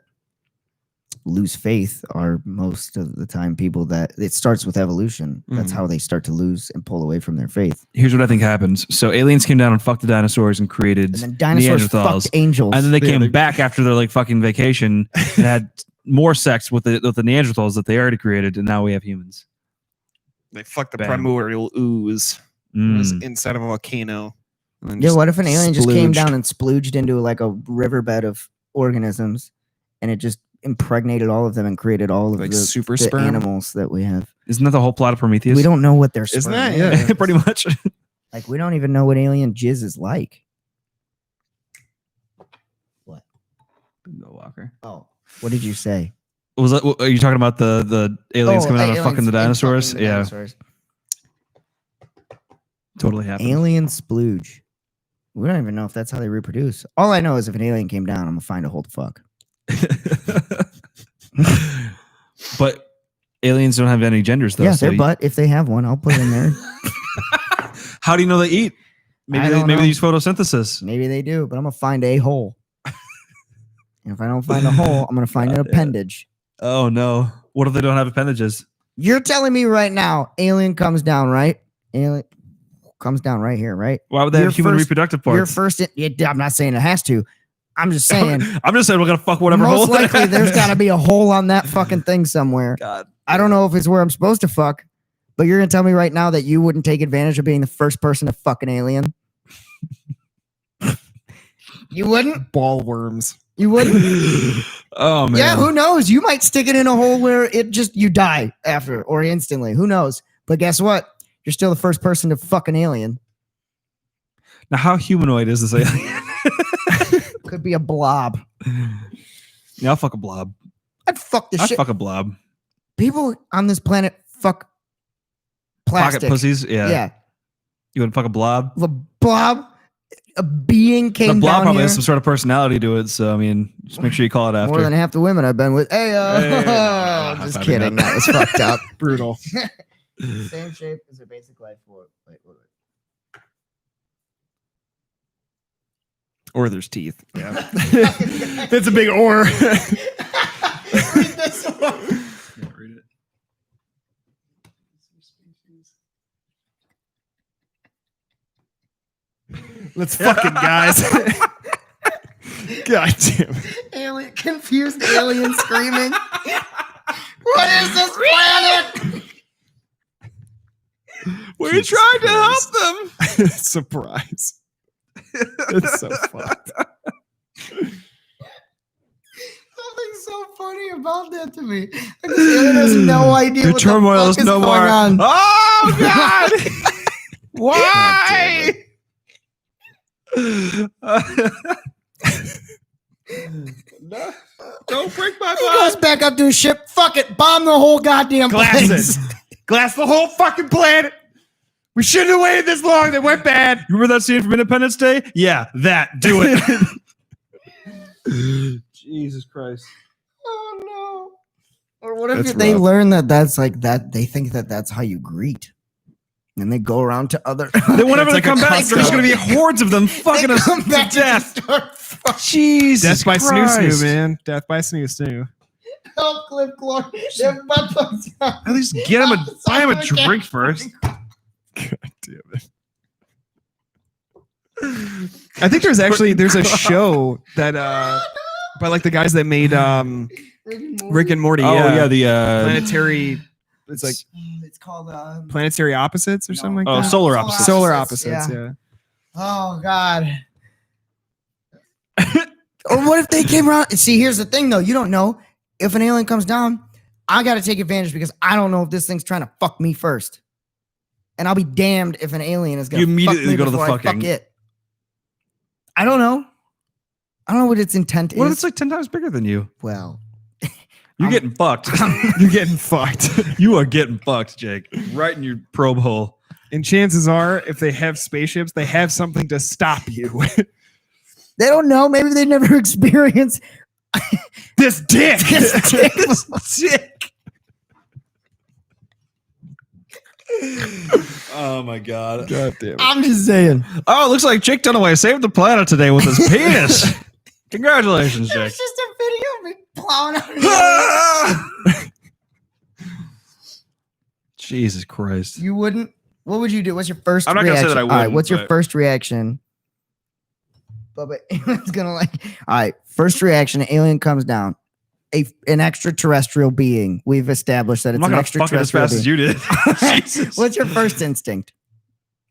lose faith are most of the time people that it starts with evolution. That's Mhm. how they start to lose and pull away from their faith. Here's what I think happens. So aliens came down and fucked the dinosaurs and created And then dinosaurs Neanderthals. fucked angels. And then they Yeah, came they- back after their like fucking vacation and had more sex with the Neanderthals that they already created, and now we have humans. They fucked the Bam. primordial ooze. It was Mm. inside of a volcano. and then Yeah, just what if an alien just came splooged. down and splooged into like a riverbed of organisms and it just impregnated all of them and created all of Like the, super the sperm? animals that we have? Isn't that the whole plot of Prometheus? We don't know what their Isn't sperm that? is. Yeah. pretty much. Like we don't even know what alien jizz is like. What? No Walker. Oh, what did you say? Was that? Are you talking about the aliens coming out and aliens fucking the and dinosaurs? fucking the Yeah, dinosaurs. totally happened. Alien splooge. We don't even know if that's how they reproduce. All I know is if an alien came down, I'm gonna find a hole to fuck. But aliens don't have any genders, though. Yeah, so their butt. If they have one, I'll put it in there. How do you know they eat? Maybe I don't maybe know. they use photosynthesis. Maybe they do, but I'm gonna find a hole. And if I don't find a hole, I'm gonna find an appendage. Oh no! What if they don't have appendages? You're telling me right now, alien comes down, right? Alien comes down right here, right? Why would they Your have human first- reproductive Your parts? first, I'm not saying it has to. I'm just saying. I'm just saying we're gonna fuck whatever hole. Most likely, there's got to be a hole on that fucking thing somewhere. God. I don't know if it's where I'm supposed to fuck, but you're gonna tell me right now that you wouldn't take advantage of being the first person to fuck an alien. You wouldn't. Ball worms. You wouldn't. Oh man. Yeah, who knows? You might stick it in a hole where you die after or instantly. Who knows? But guess what? You're still the first person to fuck an alien. Now, how humanoid is this alien? Could be a blob. Yeah, I'll fuck a blob. I'd fuck the I'd shit. fuck a blob. People on this planet fuck plastic. Pocket pussies. Yeah. Yeah. You would fuck a blob. If a blob, a being The came blob down probably here. has some sort of personality to it. So I mean, just make sure you call it after. More than half the women I've been with. Hey, Hey, just high-fiving kidding. that. That was fucked up. Brutal. Same shape as a basic life form. Wait. Or there's teeth. Yeah. That's a big or. Read this one. Yeah, read it. Let's fucking guys. God damn it. Alien, confused alien screaming. What is this planet? We Jesus tried to help Christ. them. Surprise. It's so fucked. Something so funny about that to me. Like, this alien has no idea The what turmoil the is fuck no is more. going on. Oh God! Why? No, don't break my He goes back up to his ship. Fuck it. Bomb the whole goddamn Glasses. place. Glass the whole fucking planet. We shouldn't have waited this long. They went bad. You remember that scene from Independence Day? Yeah, that. Do it. Jesus Christ. Oh no. Or what if That's they rough. learn that that's like that? They think that that's how you greet. And they go around to other. Then whenever It's they like come a back, custom. there's going to be hordes of them fucking us come to back death. to start fucking Jesus Death by Christ. snoo snoo, man. Death by snoo snoo. help Cliff Clark. Their butt plugs out. At least get him buy him a drink first. God damn it. I think there's a show that by like the guys that made Rick and Morty. Oh yeah, the planetary. It's like it's called planetary opposites or something like that. solar opposites. Solar opposites. Yeah. Oh God. Or what if they came around? See, here's the thing though. You don't know if an alien comes down. I got to take advantage because I don't know if this thing's trying to fuck me first. And I'll be damned if an alien is going You to immediately go to the fuck fucking- it. I don't know. I don't know what its intent What if is. it's like 10 times bigger than you? Well, You're getting fucked. You're getting fucked. You are getting fucked, Jake. Right in your probe hole. And chances are, if they have spaceships, they have something to stop you. they don't know. Maybe they never experienced This dick. this dick. Dick. Oh my god. God damn it. I'm just saying. Oh, it looks like Jake Dunaway saved the planet today with his penis. Congratulations, Jake. It's just a video of me plowing out. Jesus Christ. You wouldn't? What would you do? What's your first I'm not gonna reaction? say that I All right, wouldn't, what's your but- first reaction? Bubba, it's gonna like. All right, first reaction: alien comes down, an extraterrestrial being. We've established that I'm it's not an gonna fuck it as extraterrestrial fast as being. you did. Jesus. What's your first instinct?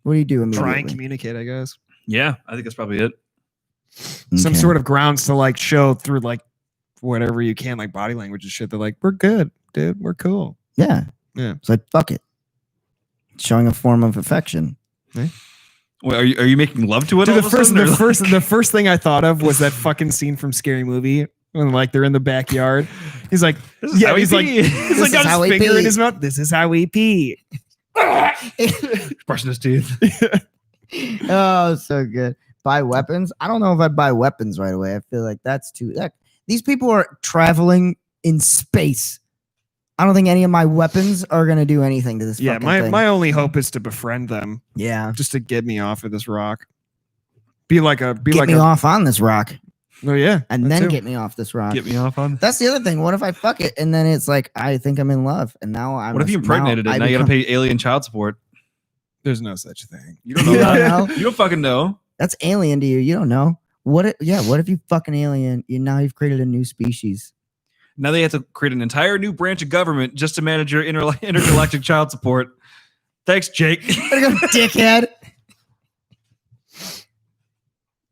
What do you do immediately? Try and communicate, I guess. Yeah, I think that's probably it. Some Okay. sort of grounds to like show through like whatever you can, like body language and shit. They're like, we're good, dude. We're cool. Yeah. Yeah. It's like fuck it. Showing a form of affection. Wait, are you making love to it? Dude, all the of a sudden, or like- the first thing I thought of was that fucking scene from Scary Movie when like they're in the backyard. He's like, This is how he's we like, pee. he's This like is got how his we finger in pee. his mouth. This is how we pee. brushing his teeth. Oh, so good. buy weapons. I don't know if I'd buy weapons right away. I feel like that's too. These people are traveling in space. I don't think any of my weapons are gonna do anything to this. Yeah, fucking my thing. my only hope is to befriend them, Yeah, just to get me off of this rock. Be like a get me off on this rock, Oh yeah, and that then too. get me off this rock. Get me off on. That's the other thing. What if I fuck it and then it's like I think I'm in love, and now I'm. What if you impregnated it? Now you got to pay alien child support. There's no such thing. You don't You know. don't know. You don't fucking know. That's alien to you. You don't know. What if you fucking alien? Now you've created a new species. Now they have to create an entire new branch of government just to manage your intergalactic child support. Thanks, Jake. Dickhead.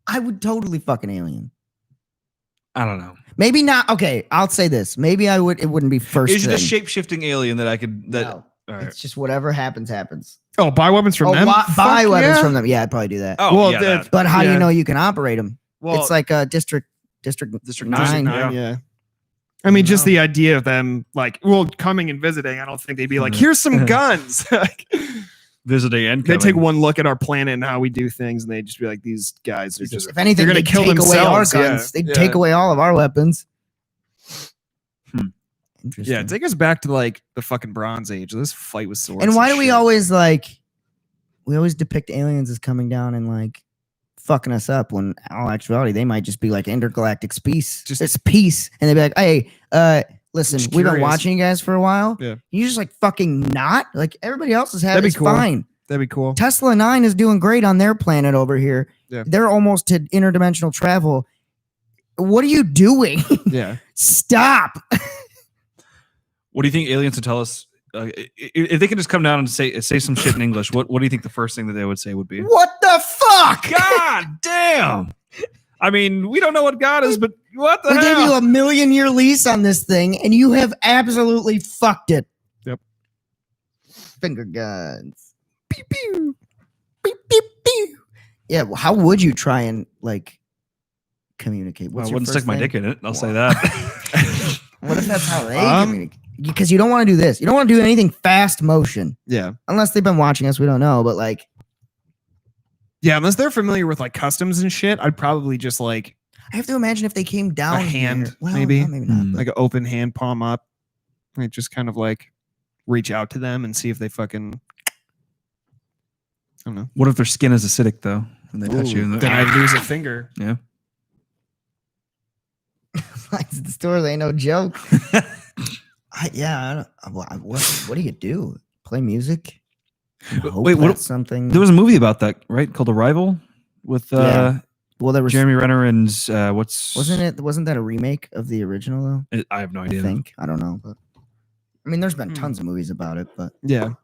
I would totally fucking alien. I don't know. Maybe not. Okay, I'll say this. Maybe I would. It wouldn't be first. Is it a thing. shape-shifting alien that I could? That No. all right. It's just whatever happens. Oh, buy weapons from them. Buy Fuck weapons yeah. from them. Yeah, I'd probably do that. Oh, Well, yeah, the- that. But how do yeah. you know you can operate them? Well, It's like a district District 9. nine. Yeah. I mean, just No. the idea of them, like, coming and visiting. I don't think they'd be like, Mhm. "Here's some guns." Like, Visiting and they killing. take one look at our planet and how we do things, and they just be like, "These guys are just." If anything, They're gonna they'd kill take away our themselves, yeah. guns. They'd Yeah. take away all of our weapons. Hmm. Interesting. Yeah, take us back to like the fucking Bronze Age. This fight with swords. And why do we shit. always depict aliens as coming down and like fucking us up when in all actuality they might just be like intergalactic peace. Just- It's peace. And they'd be like, hey, listen, Just we've been curious. watching you guys for a while. Yeah. You just like fucking not? Like everybody else has had That'd be it's cool. fine. That'd be cool. Tesla 9 is doing great on their planet over here. Yeah. They're almost to interdimensional travel. What are you doing? Yeah. Stop. What do you think aliens would tell us? If they could just come down and say some shit in English, what do you think the first thing that they would say would be? What the fuck? God damn! I mean, we don't know what God is, but what the We gave you hell? a 1,000,000-year lease on this thing, and you have absolutely fucked it. Yep. Finger guns. Pew pew. Pew pew pew. Yeah. Well, how would you try and like communicate? Well, I your wouldn't first stick my thing? dick in it. I'll say Wow. that. What if that's how they Um, communicate? Because you don't want to do this. You don't want to do anything fast motion, Yeah. unless they've been watching us. We don't know, but like, Yeah. Unless they're familiar with like customs and shit, I'd probably just like I have to imagine if they came down hand, here- well, maybe. no, maybe not. Hmm. but- like an open hand, palm up, like just kind of like reach out to them and see if they fucking. I don't know. What if their skin is acidic though, and they touch you? And Then I lose a finger. yeah. Like the store, they ain't no joke. I don't, what do you do? Play music? And hope Wait, what- that's something? There was a movie about that, right? Called Arrival, with Yeah. well, there was. Jeremy Renner and what's Wasn't that a remake of the original though? I have no I idea. think I don't know, but I mean, there's been Hmm. tons of movies about it, but Yeah.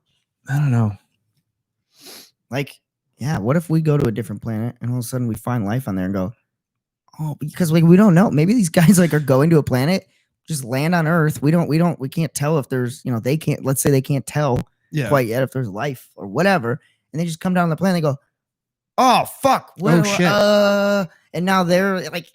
I don't know. like, yeah, what if we go to a different planet and all of a sudden we find life on there and go, oh, because like we don't know. Maybe these guys like are going to a planet, just land on Earth. We can't tell if there's, they can't. Let's say they can't tell Yeah. quite yet if there's life or whatever, and they just come down on the planet. They go, oh fuck, Oh, shit. and now they're like,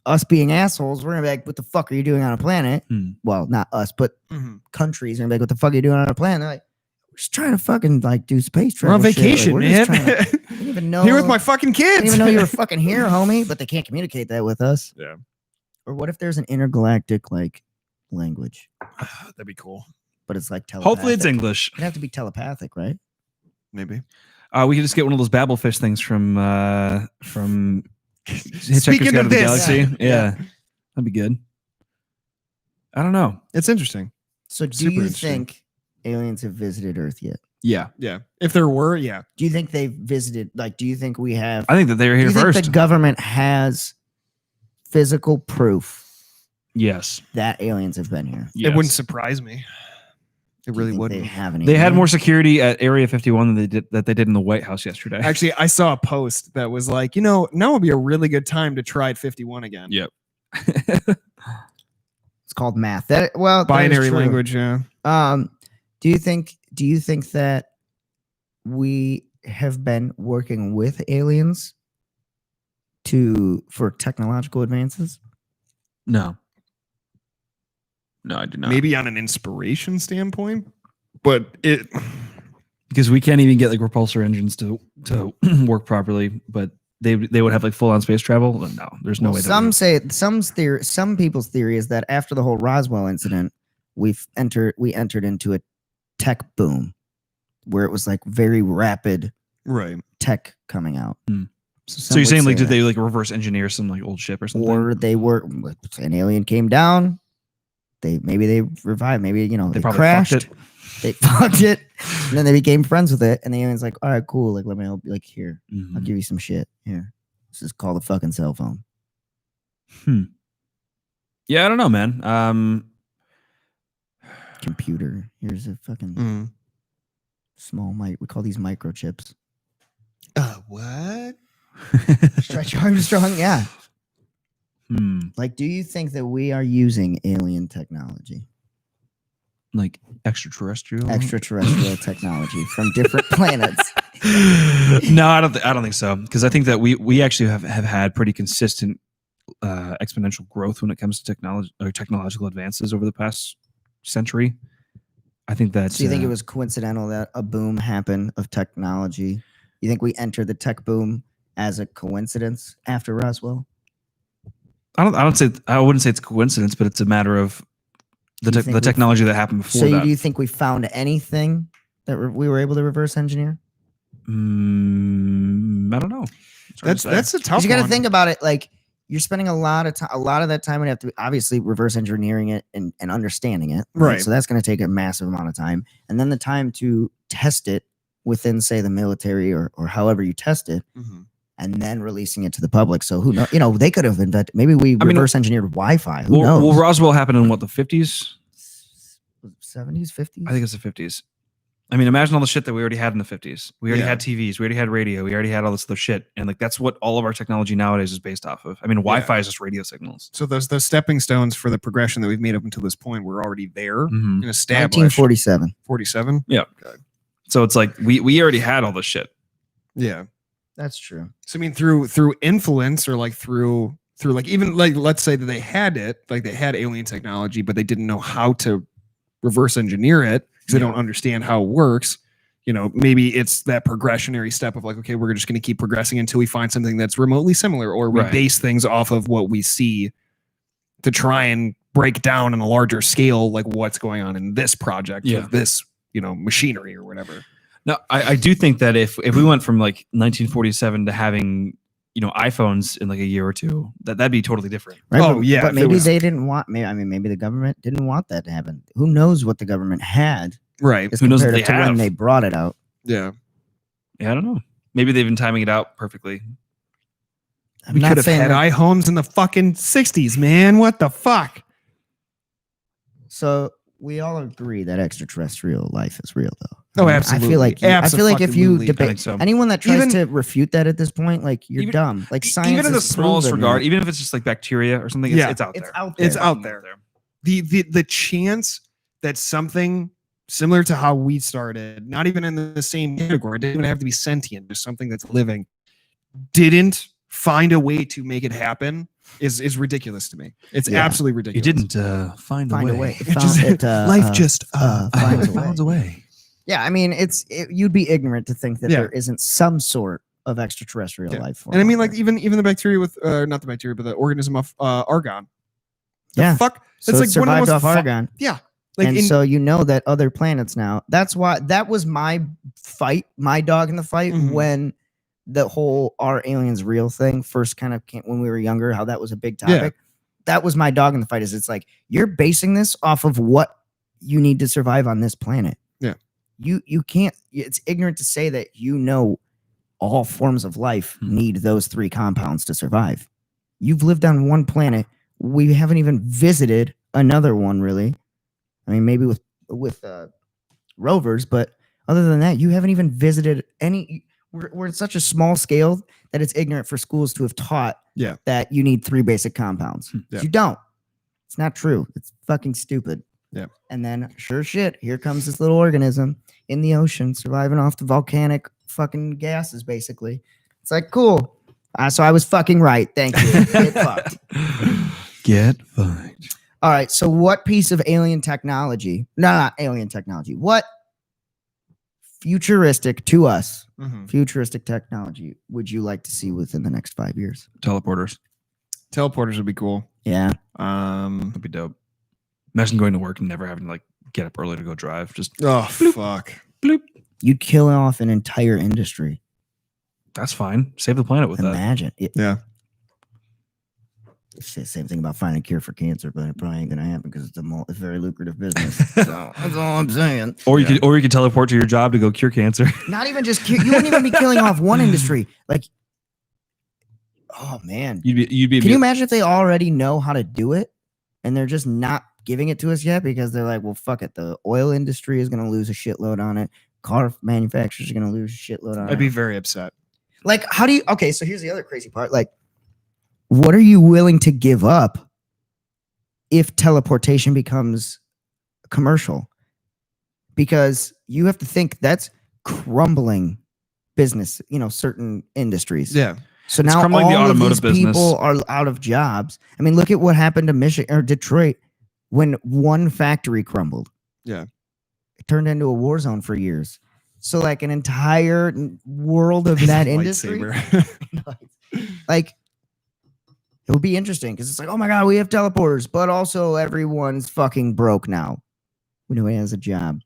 us being assholes. We're gonna be like, what the fuck are you doing on a planet? Hmm. Well, not us, but Mhm. countries are gonna be like, what the fuck are you doing on a planet? They're like, we're just trying to fucking like do space We're travel. on shit. Like, vacation, we're man. just trying to- I didn't even know. Here with my fucking I kids. didn't even know you were fucking here, homie. But they can't communicate that with us. Yeah. Or what if there's an intergalactic like language, That'd be cool. but it's like telepathic? Hopefully it's English. It'd have to be telepathic, right? Maybe. We could just get one of those Babelfish things from Hitchhiker's Speaking Guide to of the this. Galaxy. Yeah. Yeah. That'd be good. I don't know. It's interesting. So do Super you interesting. think aliens have visited Earth yet? Yeah. Yeah. If there were, yeah. Do you think they've visited? Like, do you think we have? I think that they're Do here you think first. the government has physical proof Yes. that aliens have been here? Yes. It wouldn't surprise me. It Do you really think wouldn't. They haven't. They had more security at Area 51 than they did in the White House yesterday. Actually, I saw a post that was like, now would be a really good time to try at 51 again. Yep. It's called math. That well, that is Binary true. language, yeah. Do you think that we have been working with aliens for technological advances? No. No, I do not. Maybe on an inspiration standpoint, but it because we can't even get like repulsor engines to work properly. But they would have like full on space travel. No, there's no way. Some say some people's theory is that after the whole Roswell incident, we entered into a tech boom where it was like very rapid tech coming out. So you're saying like did they like reverse engineer some like old ship or something? Or they were an alien came down. Maybe they revived. Maybe they crashed. Fucked it. They fucked it, and then they became friends with it. And the alien's like, "All right, cool. Like, let me help. Like, here, I'll give you some shit. Here, this is called a fucking cell phone." Yeah, I don't know, man. Computer. Here's a fucking small mic. We call these microchips. What? Stretch Armstrong. Yeah. Like, do you think that we are using alien technology? Like extraterrestrial technology from different planets. No, I don't think so. Because I think that we actually have had pretty consistent exponential growth when it comes to technology or technological advances over the past century. I think that's. So you think it was coincidental that a boom happened of technology? You think we entered the tech boom as a coincidence after Roswell? I wouldn't say it's a coincidence, but it's a matter of the technology that happened before. So do you think we found anything that we were able to reverse engineer? I don't know. That's a tough one. You got to think about it. Like, you're spending a lot of time. A lot of that time would have to be obviously reverse engineering it and understanding it. Right. So that's going to take a massive amount of time, and then the time to test it within, say, the military or however you test it. And then releasing it to the public. So who knows? They could have invented. Maybe we reverse engineered Wi-Fi. Who knows? Well, Roswell happened in what, the 50s? 70s, 50s? I think it's the 50s. I mean, imagine all the shit that we already had in the 50s. We already had TVs. We already had radio. We already had all this other shit. And like that's what all of our technology nowadays is based off of. I mean, Wi-Fi is just radio signals. So those stepping stones for the progression that we've made up until this point were already there and established. 1947. 47? Yeah. Okay. So it's like we already had all this shit. Yeah. That's true. So I mean, through influence or like through like even like let's say that they had it, like they had alien technology, but they didn't know how to reverse engineer it because they don't understand how it works. Maybe it's that progressionary step of like, okay, we're just going to keep progressing until we find something that's remotely similar, or we base things off of what we see to try and break down on a larger scale, like what's going on in this project with this, machinery or whatever. No, I do think that if we went from like 1947 to having iPhones in like a year or two, that'd be totally different. Right? But maybe they didn't want. Maybe the government didn't want that to happen. Who knows what the government had? Right. Who knows what they have when they brought it out? Yeah. I don't know. Maybe they've been timing it out perfectly. We could have had iPhones in the fucking 60s, man. What the fuck? So we all agree that extraterrestrial life is real, though. Oh, absolutely. I feel like if you debate so. anyone that tries to refute that at this point, like you're dumb. Like science, even in the smallest regard, even if it's just like bacteria or something, it's out there. It's out there. The chance that something similar to how we started, not even in the same category, it didn't even have to be sentient, just something that's living, didn't find a way to make it happen is ridiculous to me. It's absolutely ridiculous. You didn't find a way. Life just finds a way. Yeah, I mean, you'd be ignorant to think that there isn't some sort of extraterrestrial life form. And I mean, like even the bacteria with not the bacteria, but the organism of argon. Fuck. So it's like survived off argon. Yeah. So you know that other planets now. That's why that was my dog in the fight when the whole "are aliens real" thing first kind of came when we were younger. How that was a big topic. That was my dog in the fight. Is it's like you're basing this off of what you need to survive on this planet. Yeah. You can't. It's ignorant to say that all forms of life need those three compounds to survive. You've lived on one planet. We haven't even visited another one, really. I mean, maybe with rovers, but other than that, you haven't even visited any. We're at such a small scale that it's ignorant for schools to have taught that you need three basic compounds. You don't. It's not true. It's fucking stupid. Yeah. And then, sure shit, here comes this little organism in the ocean surviving off the volcanic fucking gases, basically. It's like, cool. So I was fucking right. Thank you. Get fucked. Get fucked. All right. So what piece of alien technology? No, not alien technology. What futuristic to us, Mhm. futuristic technology would you like to see within the next 5 years? Teleporters. Teleporters would be cool. Yeah. That'd be dope. Imagine going to work and never having to like get up early to go drive. Just Oh fuck. bloop. You'd kill off an entire industry. That's fine. Save the planet with that. Imagine. Yeah. It's the same thing about finding a cure for cancer, but it probably ain't gonna happen because it's a very lucrative business. So that's all I'm saying. Or you could teleport to your job to go cure cancer. Not even just cure. You wouldn't even be killing off one industry. Like, oh man, You'd be. can you imagine if they already know how to do it and they're just not giving it to us yet because they're like, well, fuck it. The oil industry is gonna lose a shitload on it. Car manufacturers are gonna lose a shitload on it. I'd be very upset. Like, how do you? Okay, so here's the other crazy part. Like, what are you willing to give up if teleportation becomes commercial? Because you have to think that's crumbling business, certain industries. Yeah. So It's now crumbling the all of automotive these business. people are out of jobs. I mean, look at what happened to Michigan or Detroit when one factory crumbled. Yeah. It turned into a war zone for years. So like an entire world of that industry, Lightsaber. like it would be interesting because it's like, oh my God, we have teleporters, but also everyone's fucking broke now. Nobody has a job.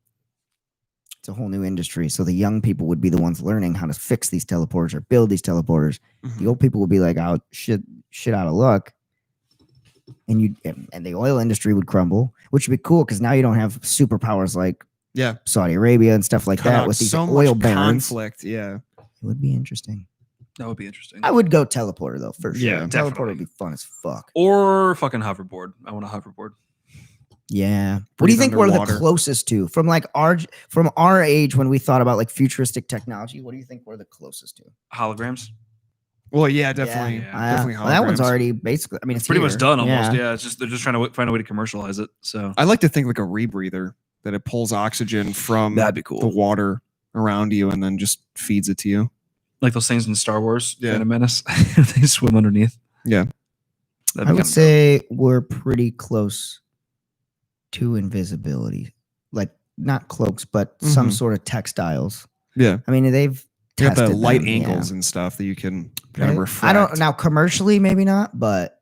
It's a whole new industry. So the young people would be the ones learning how to fix these teleporters or build these teleporters. Mhm. The old people would be like, out shit out of luck. And the oil industry would crumble, which would be cool because now you don't have superpowers like Yeah. Saudi Arabia and stuff like Cut that out with these so oil much barons. conflict. Yeah. It would be interesting. That would be interesting. I would go teleporter though, for sure. Yeah, Teleporter definitely. would be fun as fuck. Or fucking hoverboard. I want a hoverboard. Yeah. What do you Breathe think we're the underwater. closest to from our age when we thought about like futuristic technology? What do you think we're the closest to? Holograms. Well, yeah, definitely. Yeah. Definitely Well, that one's holograms. already basically. I mean, It's pretty much here. done almost. Yeah. It's just they're just trying to find a way to commercialize it. So I like to think like a rebreather that it pulls oxygen from that'd be the cool. water around you and then just feeds it to you. Like those things in Star Wars, Yeah. Phantom Menace. They swim underneath. Yeah. That'd I be would kinda say we're pretty close to invisibility, like not cloaks, but some Mhm. sort of textiles. Yeah. I mean, they've You got the tested light them, angles yeah. and stuff that you can kind of Right? refract. I don't now commercially, maybe not, but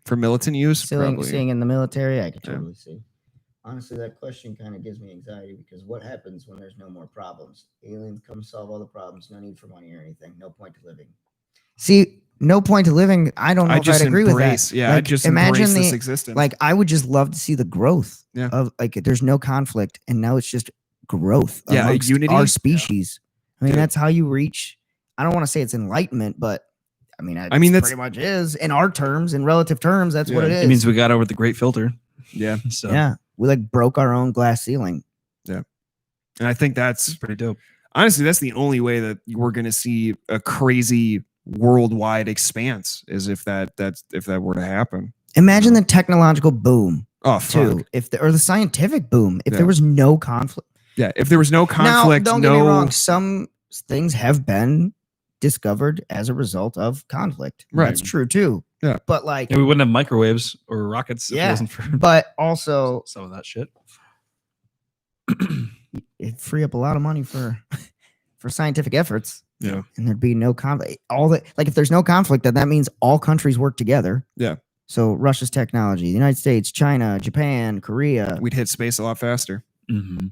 For militant use, seeing probably. in the military, I could Yeah. totally see. Honestly, that question kind of gives me anxiety because what happens when there's no more problems? Aliens come solve all the problems, no need for money or anything, no point to living. See, no point to living. I don't know I if just I'd agree embrace, with that. yeah, I Like, just imagine embrace this the existence. like. I would just love to see the growth Yeah. of like. There's no conflict, and now it's just growth. Yeah, amongst unity. our Yeah. species. I mean, Dude. that's how you reach. I don't want to say it's enlightenment, but I mean, I mean, that's that's- pretty much is in our terms, in relative terms. That's what Yeah. it is. It means we got over the great filter. yeah. So Yeah, we like broke our own glass ceiling. And I think it's that's pretty dope. honestly, that's the only way that we're going to see a crazy worldwide expanse is if that were to happen. Imagine the technological boom Oh, too, fuck. or the scientific boom. If Yeah. there was no conflict. Yeah. If there was no conflict, now, don't get me no. wrong. Some things have been discovered as a result of conflict. Right. That's true too. Yeah. But like, And we wouldn't have microwaves or rockets if it Yeah. wasn't for but also some of that shit. it'd free up a lot of money for scientific efforts. Yeah. And there'd be no conflict. Like if there's no conflict, then that means all countries work together. Yeah. So Russia's technology, the United States, China, Japan, Korea, We'd hit space a lot faster. Mm-hmm.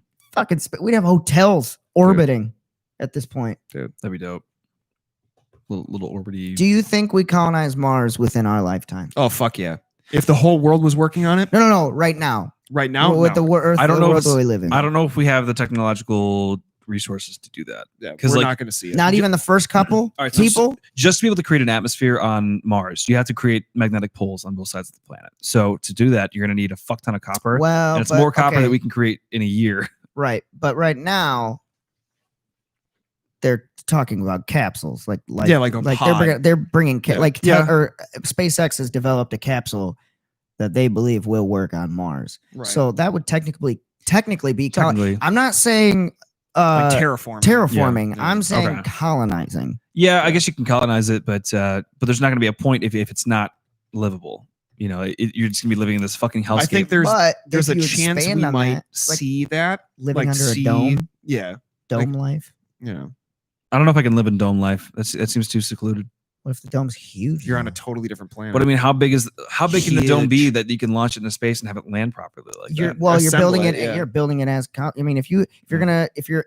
we'd have hotels orbiting at this point. That'd be dope. Little orbity. Do you think we colonize Mars within our lifetime? Oh, fuck yeah. If the whole world was working on it No. Right now, right now, with no. the Earth, I don't the know if world that it's- we live in. I don't know if we have the technological resources to do that. yeah, 'cause, we're like, not going to see it. Not even the first couple All right, so people. just to be able to create an atmosphere on Mars, you have to create magnetic poles on both sides of the planet. So to do that, you're going to need a fuck ton of copper. Well, And it's but- more copper okay, that we can create in a year. right. But right now, they're talking about capsules, like Yeah, like a pod. they're bringing Yeah. like Yeah. or SpaceX has developed a capsule that they believe will work on Mars. Right. So that would technically be. Technically. I'm not saying like terraforming. terraforming. Yeah. I'm saying Okay. colonizing. Yeah, I guess you can colonize it, but there's not going to be a point if it's not livable. You know, you're just going to be living in this fucking hellscape. I think there's But there's if a you chance expand we on might that, like see that living like under see, a dome. Yeah. Dome life. You know, I don't know if I can live in dome life. That seems too secluded. What if the dome's huge? you're on a though? totally different planet. But I mean, how big can the dome be Huge. that you can launch it into space and have it land properly like You're that? well, you're Assemble building it, it. yeah. You're building it as. I mean, if you're gonna, if you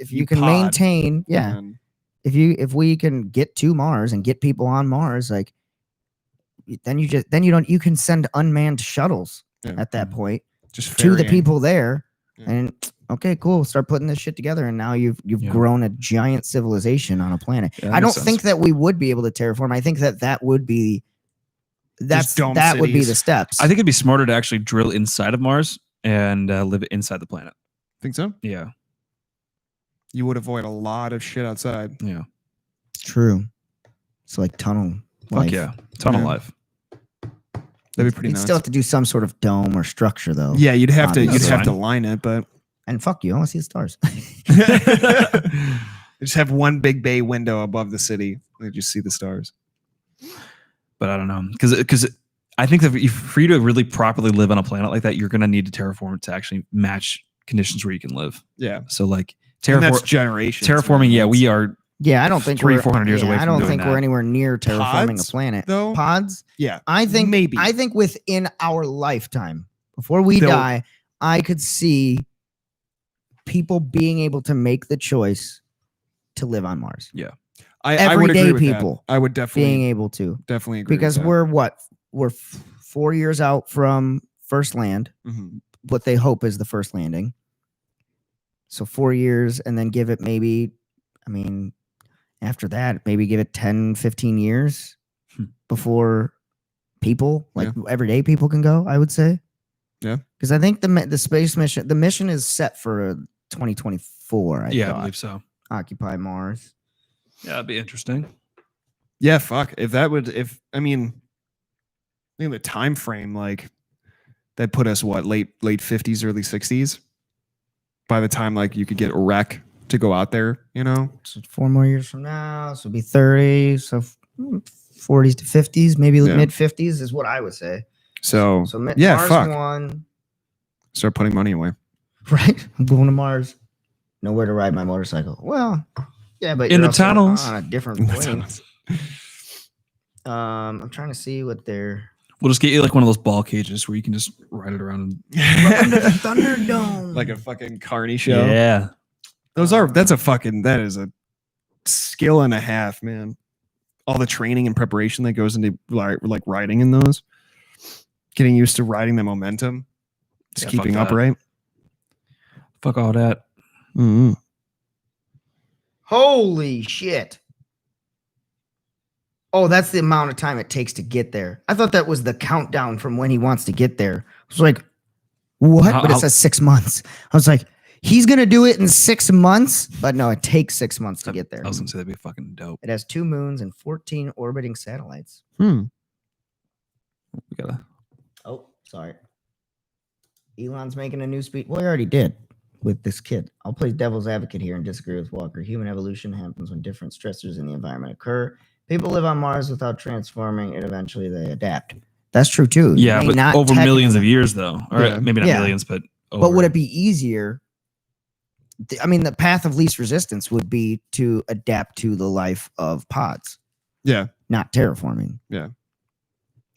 You can pod. maintain, yeah. And If we can get to Mars and get people on Mars, like, then you can send unmanned shuttles Yeah. at that point just to the ferrying. people there, Yeah. and okay, cool, start putting this shit together, and now you've Yeah. grown a giant civilization on a planet. Yeah, that I don't makes think sense. that we would be able to terraform. I think that would be dome that would be cities. the steps. I think it'd be smarter to actually drill inside of Mars and live inside the planet. Think so? Yeah. You would avoid a lot of shit outside. Yeah. True. It's like tunnel Fuck life. yeah. Tunnel Yeah. life. That'd be pretty You'd nice. still have to do some sort of dome or structure, though. Yeah, you'd have to Obviously. line it, but And fuck you, I want to see the stars. just have one big bay window above the city. You just see the stars. But I don't know. Because I think that for you to really properly live on a planet like that, you're going to need to terraform it to actually match conditions where you can live. Yeah, So like and that's generations. terraforming, man. yeah, That's- we are Yeah, I don't think 300, we're 400 years yeah, away I from don't doing think we're that. anywhere near terraforming Pods, a planet. though? Pods, Yeah, I think maybe. I think within our lifetime, before we They'll- die, I could see people being able to make the choice to live on Mars. I would agree everyday with people that. I would Being definitely able to, definitely agree because with we're 4 years out from first land. that. Mhm. What they hope is the first landing. So 4 years, and then give it maybe, I mean, after that, maybe give it 10, 15 years Hmm. before people, like everyday people, can go, I would say. Yeah. Because I think the space mission, the mission is set for 2024. I I thought. believe so. Occupy Mars. Yeah, that'd be interesting. Yeah, fuck. If that would, if I mean, I think the time frame, like that put us what late 50s, early 60s. By the time like you could get a wreck to go out there, you know. So 4 more years from now, so it'll be 30. So 40s to 50s, maybe Yeah. mid 50s is what I would say. So, So yeah, Mars fuck. 1. Start putting money away. Right? I'm going to Mars. Nowhere to ride my motorcycle. Well, yeah, but In you're the also tunnels. on a different plane. I'm trying to see what they're We'll just get you like one of those ball cages where you can just ride it around. under the Thunderdome. Like a fucking carny show. Yeah. That is a skill and a half, man. All the training and preparation that goes into like riding in those. Getting used to riding the momentum. Just Yeah, keeping fuck that. upright. Fuck all that. Mm-hmm. Holy shit. Oh, that's the amount of time it takes to get there. I thought that was the countdown from when he wants to get there. I was like, what? But it says 6 months. I was like, he's going to do it in 6 months? But no, it takes 6 months to get there. I was gonna say that'd be fucking dope. It has 2 moons and 14 orbiting satellites. We gotta. Oh, sorry. Elon's making a new speed. Well, he already did with this kid. I'll play devil's advocate here and disagree with Walker. Human evolution happens when different stressors in the environment occur. People live on Mars without transforming, and eventually they adapt. That's true too. You Yeah, may but not over millions of technically- years though, or Yeah. maybe not Yeah. millions, but over. But would it be easier? I mean, the path of least resistance would be to adapt to the life of pods, Yeah. not terraforming. Yeah.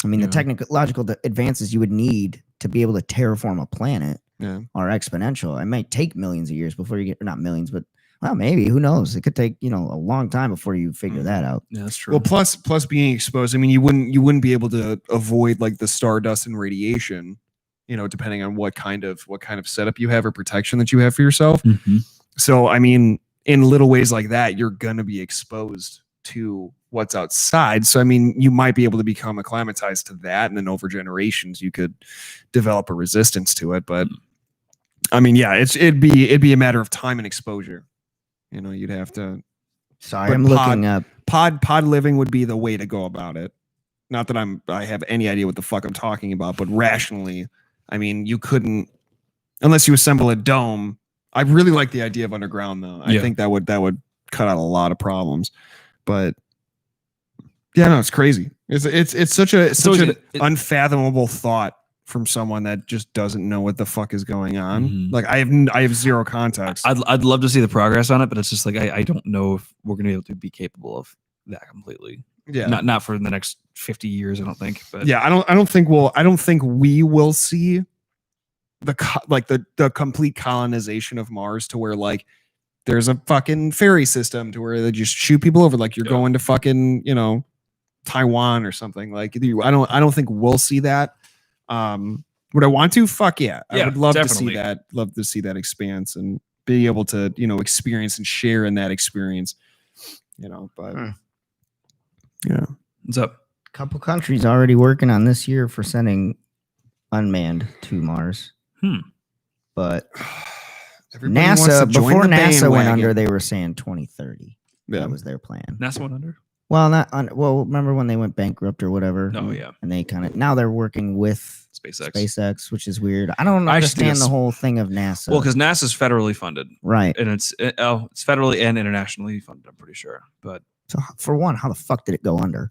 I mean, the Yeah. technological advances you would need to be able to terraform a planet Yeah. are exponential. It might take millions of years before you get, or not millions, but well, maybe, who knows? It could take, a long time before you figure that out. Yeah, that's true. Well, plus being exposed. I mean, you wouldn't be able to avoid like the stardust and radiation, depending on what kind of setup you have or protection that you have for yourself. Mhm. So, I mean, in little ways like that, you're gonna be exposed to what's outside. So, I mean, you might be able to become acclimatized to that, and then over generations, you could develop a resistance to it. But I mean, yeah, it'd be a matter of time and exposure. You'd have to. Sorry, But I'm looking up. Pod living would be the way to go about it. Not that I have any idea what the fuck I'm talking about, but rationally, I mean, you couldn't, unless you assemble a dome. I really like the idea of underground though. I Yeah. think that would cut out a lot of problems. But yeah, no, it's crazy. It's such an unfathomable thought from someone that just doesn't know what the fuck is going on. Mhm. Like I have zero context. I'd love to see the progress on it, but it's just like I don't know if we're gonna be able to be capable of that completely. Yeah. Not for the next 50 years, I don't think. But Yeah, I don't think we will see the complete colonization of Mars to where like there's a fucking ferry system to where they just shoot people over like you're Yeah. going to fucking, Taiwan or something. Like I don't think we'll see that. Would I want to? Fuck yeah. I Yeah, would love definitely. to see that. Love to see that expanse and be able to, experience and share in that experience. But yeah. what's up? Couple countries already working on this year for sending unmanned to Mars. But Everybody wants to NASA, join before the NASA went bandwagon. under, they were saying 2030. Yeah. That was their plan. NASA went under? Well, remember when they went bankrupt or whatever? Oh, yeah. And they now they're working with SpaceX. SpaceX, which is weird. I don't I just think understand the it's- whole thing of NASA. Well, because NASA's federally funded, right. and it's federally and internationally funded. I'm pretty sure, but So for one, how the fuck did it go under?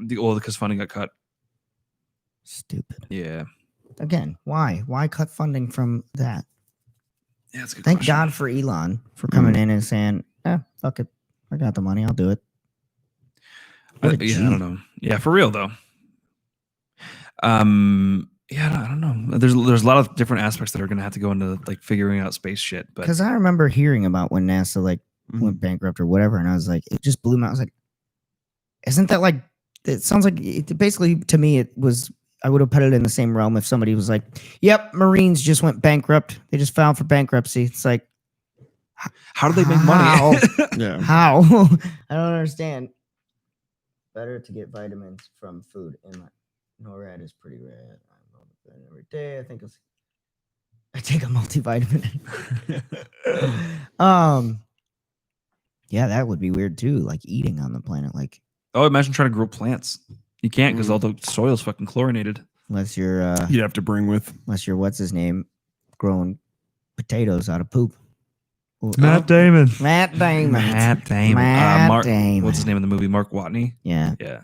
because funding got cut. Stupid. Yeah, Again, why? Why cut funding from that? yeah, that's a good. Thank question. God for Elon for coming in and saying, fuck it. I got the money. I'll do it. What a Yeah, I G. don't know. Yeah, for real though. Yeah, I don't know. There's a lot of different aspects that are going to have to go into like figuring out space shit. But Because I remember hearing about when NASA went bankrupt or whatever, and I was like, it just blew me out. I was like, isn't that like? It sounds like it basically to me it was. I would have put it in the same realm if somebody was like, "Yep, Marines just went bankrupt. They just filed for bankruptcy." It's like, how do they make money? Yeah. how? I don't understand. Better to get vitamins from food, and NORAD is pretty rad. I'm on the bed every day. I take a multivitamin. Yeah, that would be weird too. Like eating on the planet, like Oh, imagine trying to grow plants. You can't because all the soil's fucking chlorinated. unless you're You'd have to bring with what's his name, growing potatoes out of poop. Matt Damon. Matt Damon. Matt Damon. Matt Mark, Damon. what's his name in the movie? Mark Watney. Yeah, Yeah.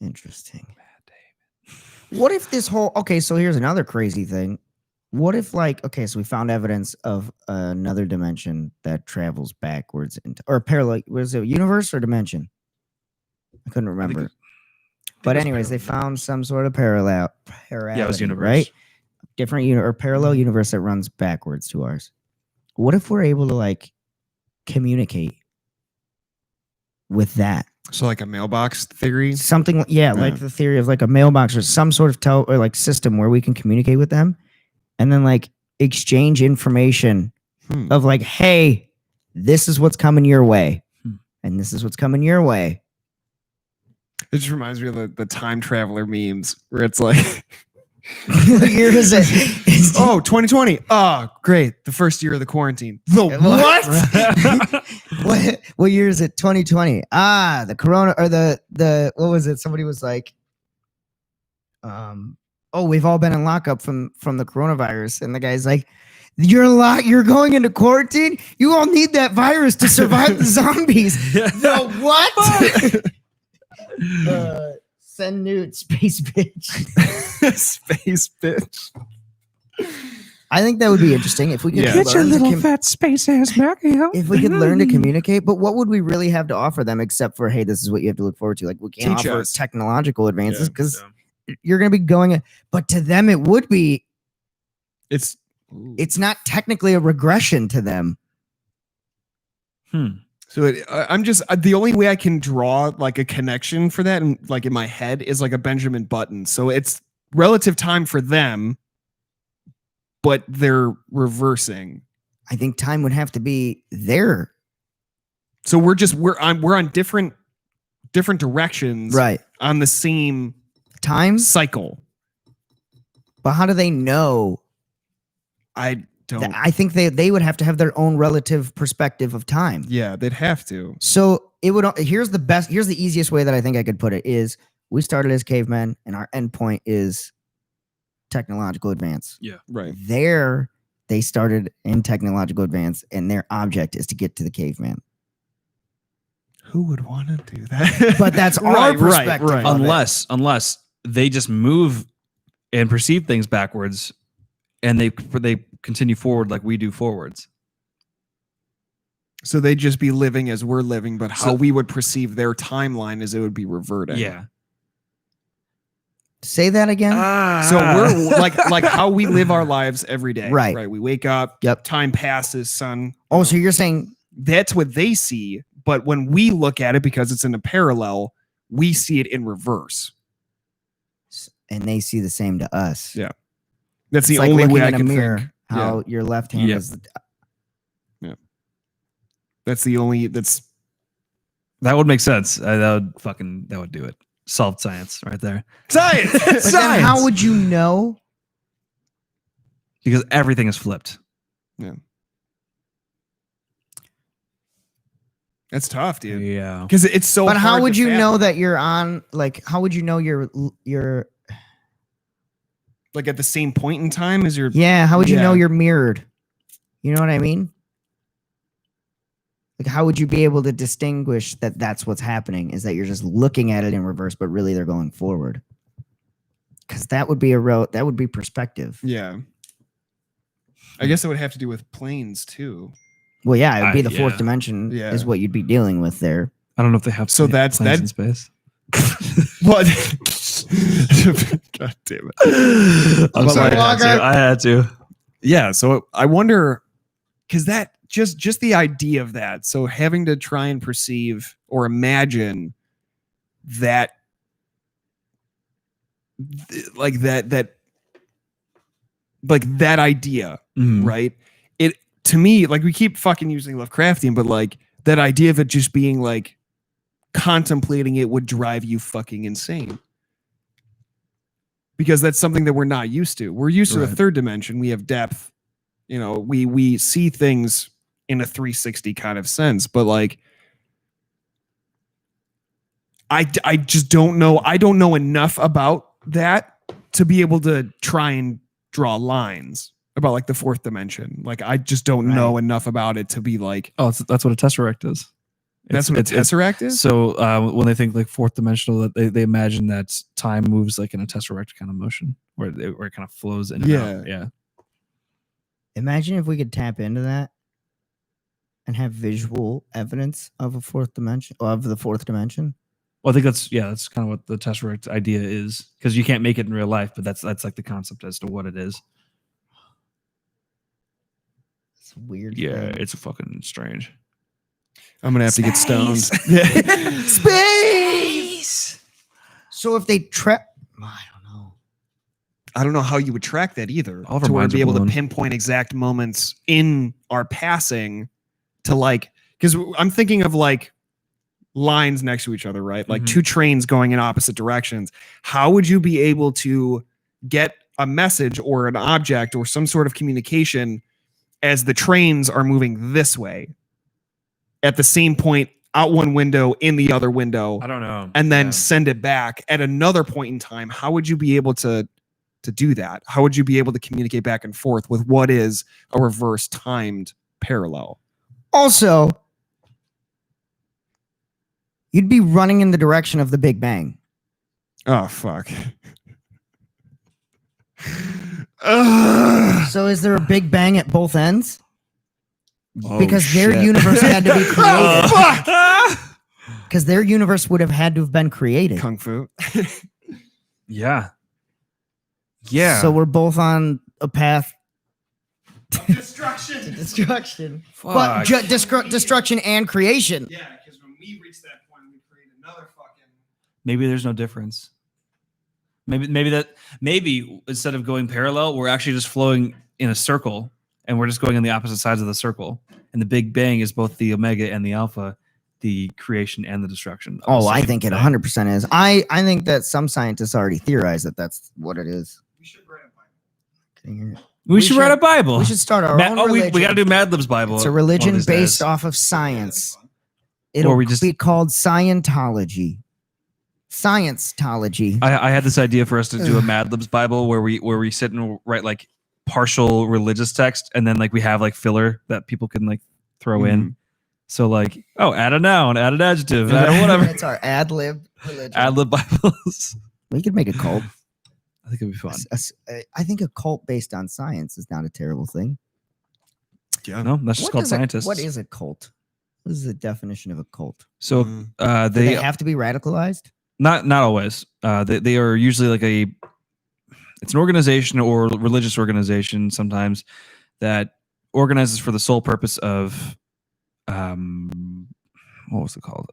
interesting. Matt Damon. What if this whole so here's another crazy thing. What if so we found evidence of another dimension that travels backwards into or parallel was it universe or dimension? I couldn't remember. But anyways, they found some sort of parallel Yeah, it was universe. right? Different or parallel universe that runs backwards to ours. What if we're able to communicate with that? so like a mailbox theory. Something like the theory of like a mailbox or some sort of system where we can communicate with them and then exchange information of hey, this is what's coming your way and this is what's coming your way. It just reminds me of the time traveler memes where it's like What year is it? 2020. Oh, great. The first year of the quarantine. The what? What year is it? 2020. The corona or the what was it? Somebody was like, we've all been in lockup from the coronavirus, and the guy's like, you're going into quarantine. You all need that virus to survive the zombies. The what? Send nude, space bitch. Space bitch. I think that would be interesting if we could Yeah. learn to fat space ass Macleod. if we could learn to communicate. But what would we really have to offer them except for hey, this is what you have to look forward to? Like we can't Teach offer us. technological advances because you're going to be going. But to them, it would be. It's Not technically a regression to them. so I'm just the only way I can draw like a connection for that and in my head is like a Benjamin Button. So it's relative time for them, but they're reversing. I think time would have to be there. So we're on different directions, Right. on the same Time. cycle. But how do they know? I don't. I think they would have to have their own relative perspective of time. Yeah, they'd have to. So it would. Here's the easiest way that I think I could put it is we started as cavemen and our endpoint is technological advance. Yeah. Right. There they started in technological advance and their object is to get to the caveman. Who would want to do that? But that's our perspective. Right. of it. Unless they just move and perceive things backwards, and they continue forward like we do forwards. So they'd just be living as we're living, but how So- we would perceive their timeline is it would be reverting. Yeah. Say that again. So we're like how we live our lives every day. Right. Right. We wake up. Yep. Time passes. Sun. Oh, so you're saying That's what they see. But when we look at it, because it's in a parallel, we see it in reverse. and they see the same to us. Yeah. That's It's the like only way looking I in a can mirror. think. How your left hand Yep. is. That's the only. That's That would make sense. That would do it. Solved science right there. science. But then how would you know? Because everything is flipped. That's tough, dude. Yeah. Because it's so. But how hard would to you know fathom. that you're on? Like, how would you know you're Like at the same point in time as your. Yeah, how would you know Yeah. you're mirrored? You know what I mean? Like, how would you be able to distinguish that that's what's happening? Is that you're just looking at it in reverse, but really they're going forward? Because that would be that would be perspective. Yeah. I guess it would have to do with planes too. Well, yeah, it would be the fourth Yeah. dimension Yeah. is what you'd be dealing with there. I don't know if they have So that's planes that- in space. What? God damn it. I'm But sorry. like- I had to. Yeah. So I wonder, because that just the idea of that. So having to try and perceive or imagine that, like that idea, Mhm. right? It to me, like we keep fucking using Lovecraftian, but like that idea of it just being like contemplating it would drive you fucking insane. Because that's something that we're not used to. We're used to the Right. third dimension. We have depth. You know, we see things in a 360 kind of sense, but like I just don't know. I don't know enough about that to be able to try and draw lines about like the fourth dimension. Like I just don't know enough about it to be like Oh, that's what a tesseract is. that's what a tesseract is. So when they think like fourth dimensional, that they imagine that time moves like in a tesseract kind of motion, where it kind of flows in. And out. Yeah. Imagine if we could tap into that and have visual evidence of the fourth dimension. Well, I think that's kind of what the tesseract idea is, because you can't make it in real life, but that's like the concept as to what it is. It's a weird. Yeah, thing. it's fucking strange. I'm gonna have to get stoned. Space. So if they trap, I don't know. I don't know how you would track that either. All of our To where minds be are able blown. to pinpoint exact moments in our passing to like, because I'm thinking of like lines next to each other, right? Like Mhm. two trains going in opposite directions. How would you be able to get a message or an object or some sort of communication as the trains are moving this way at the same point out one window, in the other window, I don't know. and then send it back at another point in time? How would you be able to do that? How would you be able to communicate back and forth with what is a reverse timed parallel? Also, you'd be running in the direction of the Big Bang. Oh fuck. Ugh. So is there a Big Bang at both ends? Oh, Because their shit. universe had to be created. fuck. Because their universe would have had to have been created. Kung Fu. Yeah. Yeah. So we're both on a path to Destruction. destruction. Fuck. But destruction and creation. Yeah, because when we reach that point, we create another fucking. Maybe there's no difference. Maybe instead of going parallel, we're actually just flowing in a circle, and we're just going on the opposite sides of the circle. And the Big Bang is both the omega and the alpha, the creation and the destruction. of the Oh, I same think it thing. 100% is. I think that some scientists already theorize that that's what it is. We should write a Bible. Can you hear it? We should write a Bible. We should start our own religion. we got to do Mad Lib's Bible. It's a one of religion these based days. off of science. It'll we just- be called Scientology. Science-tology. I had this idea for us to do a Mad Lib's Bible where we sit and write like partial religious text, and then like we have like filler that people can like throw in. So like, add a noun, add an adjective, add whatever. It's our ad lib religion. Ad lib Bibles. We could make a cult. I think it'd be fun. I think a cult based on science is not a terrible thing. Yeah. No, that's just What called is scientists. what is a cult? What is the definition of a cult? So Do they they have to be radicalized? not always. They are usually like it's an organization or religious organization sometimes that organizes for the sole purpose of what was it called?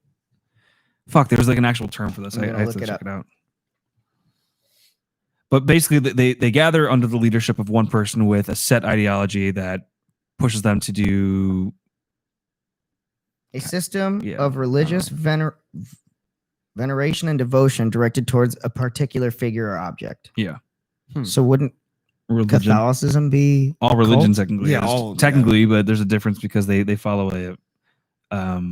Fuck, there was like an actual term for this. I'm I gonna have look to it check up. it out. But basically, they gather under the leadership of one person with a set ideology that pushes them to do. A system Yeah. of religious veneration and devotion directed towards a particular figure or object. Yeah. So wouldn't Religion. Catholicism be All a religion cult? technically, Yeah, is. all- technically, but there's a difference because they follow a.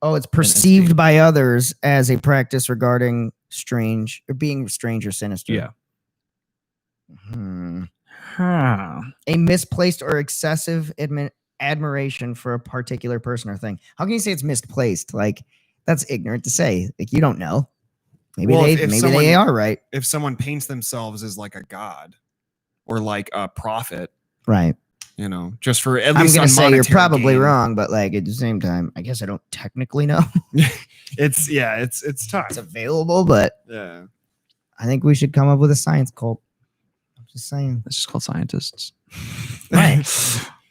Oh, it's perceived by others as a practice regarding strange or being strange or sinister. Yeah. A misplaced or excessive admiration for a particular person or thing. How can you say it's misplaced? Like, that's ignorant to say. Like, you don't know. Maybe Well, they if maybe someone- they are right. If someone paints themselves as like a god or like a prophet, Right. you know, just for at I'm least gonna on say you're monetary probably gain. wrong, but like at the same time, I guess I don't technically know. It's tough. It's available, but Yeah. I think we should come up with a science cult. I'm just saying. It's just called scientists. Right.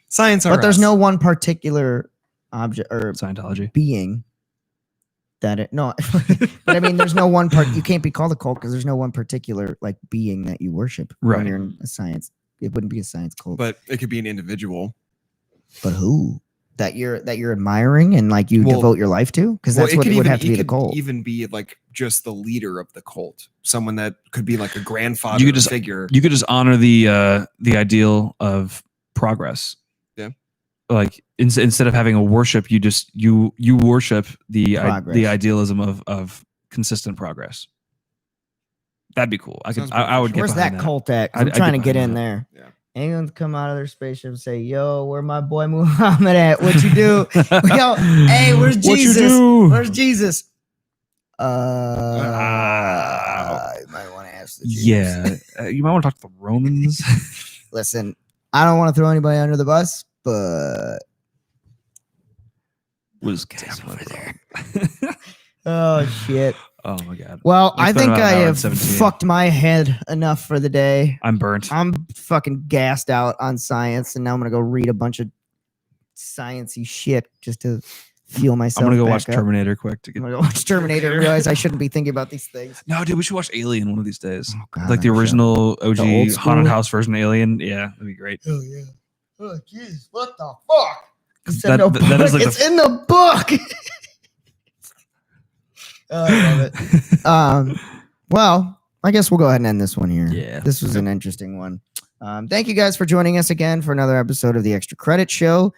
Science, But there's no one particular object or Scientology. being that it no but I mean there's no one part you can't be called a cult because there's no one particular like being that you worship Right. when you're in a science. It wouldn't be a science cult. But it could be an individual. But who? That you're admiring and like you Well- devote your life to? Because that's what it would have to be the cult. Even be like just the leader of the cult, someone that could be like a grandfather You could just- figure. You could just honor the ideal of progress. Yeah. Like instead of having a worship, you worship the Progress. idealism of consistent progress. That'd be cool. Sounds I would get Where's behind that cult at? 'Cause I'd I'm get trying to get behind in that. there. Yeah. Anyone's come out of their spaceship and say, "Yo, where my boy Muhammad at? What you do? Yo, hey, where's What you Jesus? do? Where's Jesus?" You might want to ask the Jews. Yeah, you might want to talk to the Romans. Listen, I don't want to throw anybody under the bus, but Was over there. Oh shit. Oh my god. Well, We've I spent think about an I hour and have 17. fucked my head enough for the day. I'm burnt. I'm fucking gassed out on science, and now I'm gonna go read a bunch of sciencey shit just to feel myself. I'm gonna go back watch up. Terminator quick to I'm get. gonna go watch Terminator and realize I shouldn't be thinking about these things. No, dude, we should watch Alien one of these days. Oh, God, Like the I'm sure. original OG old school? haunted house version of Alien. Yeah, that'd be great. Oh yeah. Oh jeez, what the fuck? It's That- in the that is book. like the It's in the book. Oh, I love it. Well, I guess we'll go ahead and end this one here. Yeah. This was an interesting one. Thank you guys for joining us again for another episode of the Extra Credit Show.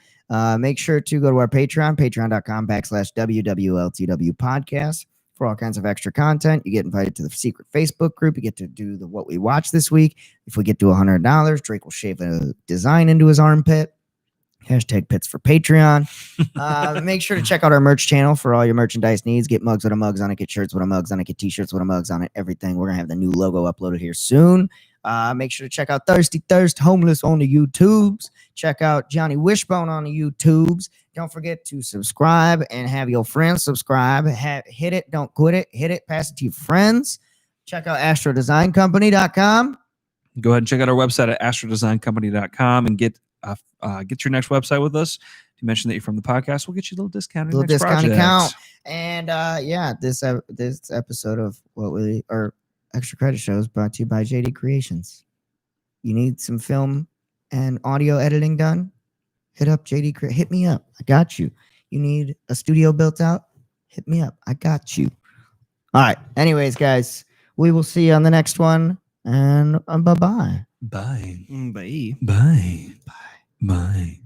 Make sure to go to our Patreon, patreon.com/WWLTW podcast for all kinds of extra content. You get invited to the secret Facebook group. You get to do the what we watched this week. If we get to $100, Drake will shave a design into his armpit. Hashtag pits for Patreon. Make sure to check out our merch channel for all your merchandise needs. Get mugs with a mugs on it. Get shirts with a mugs on it. Get t-shirts with a mugs on it. Everything. We're going to have the new logo uploaded here soon. Make sure to check out Thirsty Thirst Homeless on the YouTubes. Check out Johnny Wishbone on the YouTubes. Don't forget to subscribe and have your friends subscribe. Hit it. Don't quit it. Hit it. Pass it to your friends. Check out astrodesigncompany.com. Go ahead and check out our website at astrodesigncompany.com and get your next website with us. If you mention that you're from the podcast, we'll get you a little discount. Little next discount project. account. And yeah, this episode of Extra Credit Show is brought to you by JD Creations. You need some film and audio editing done? Hit up JD. Hit me up. I got you. You need a studio built out? Hit me up. I got you. All right. Anyways, guys, we will see you on the next one. And bye-bye. Bye. Bye. Bye. Bye. Bye.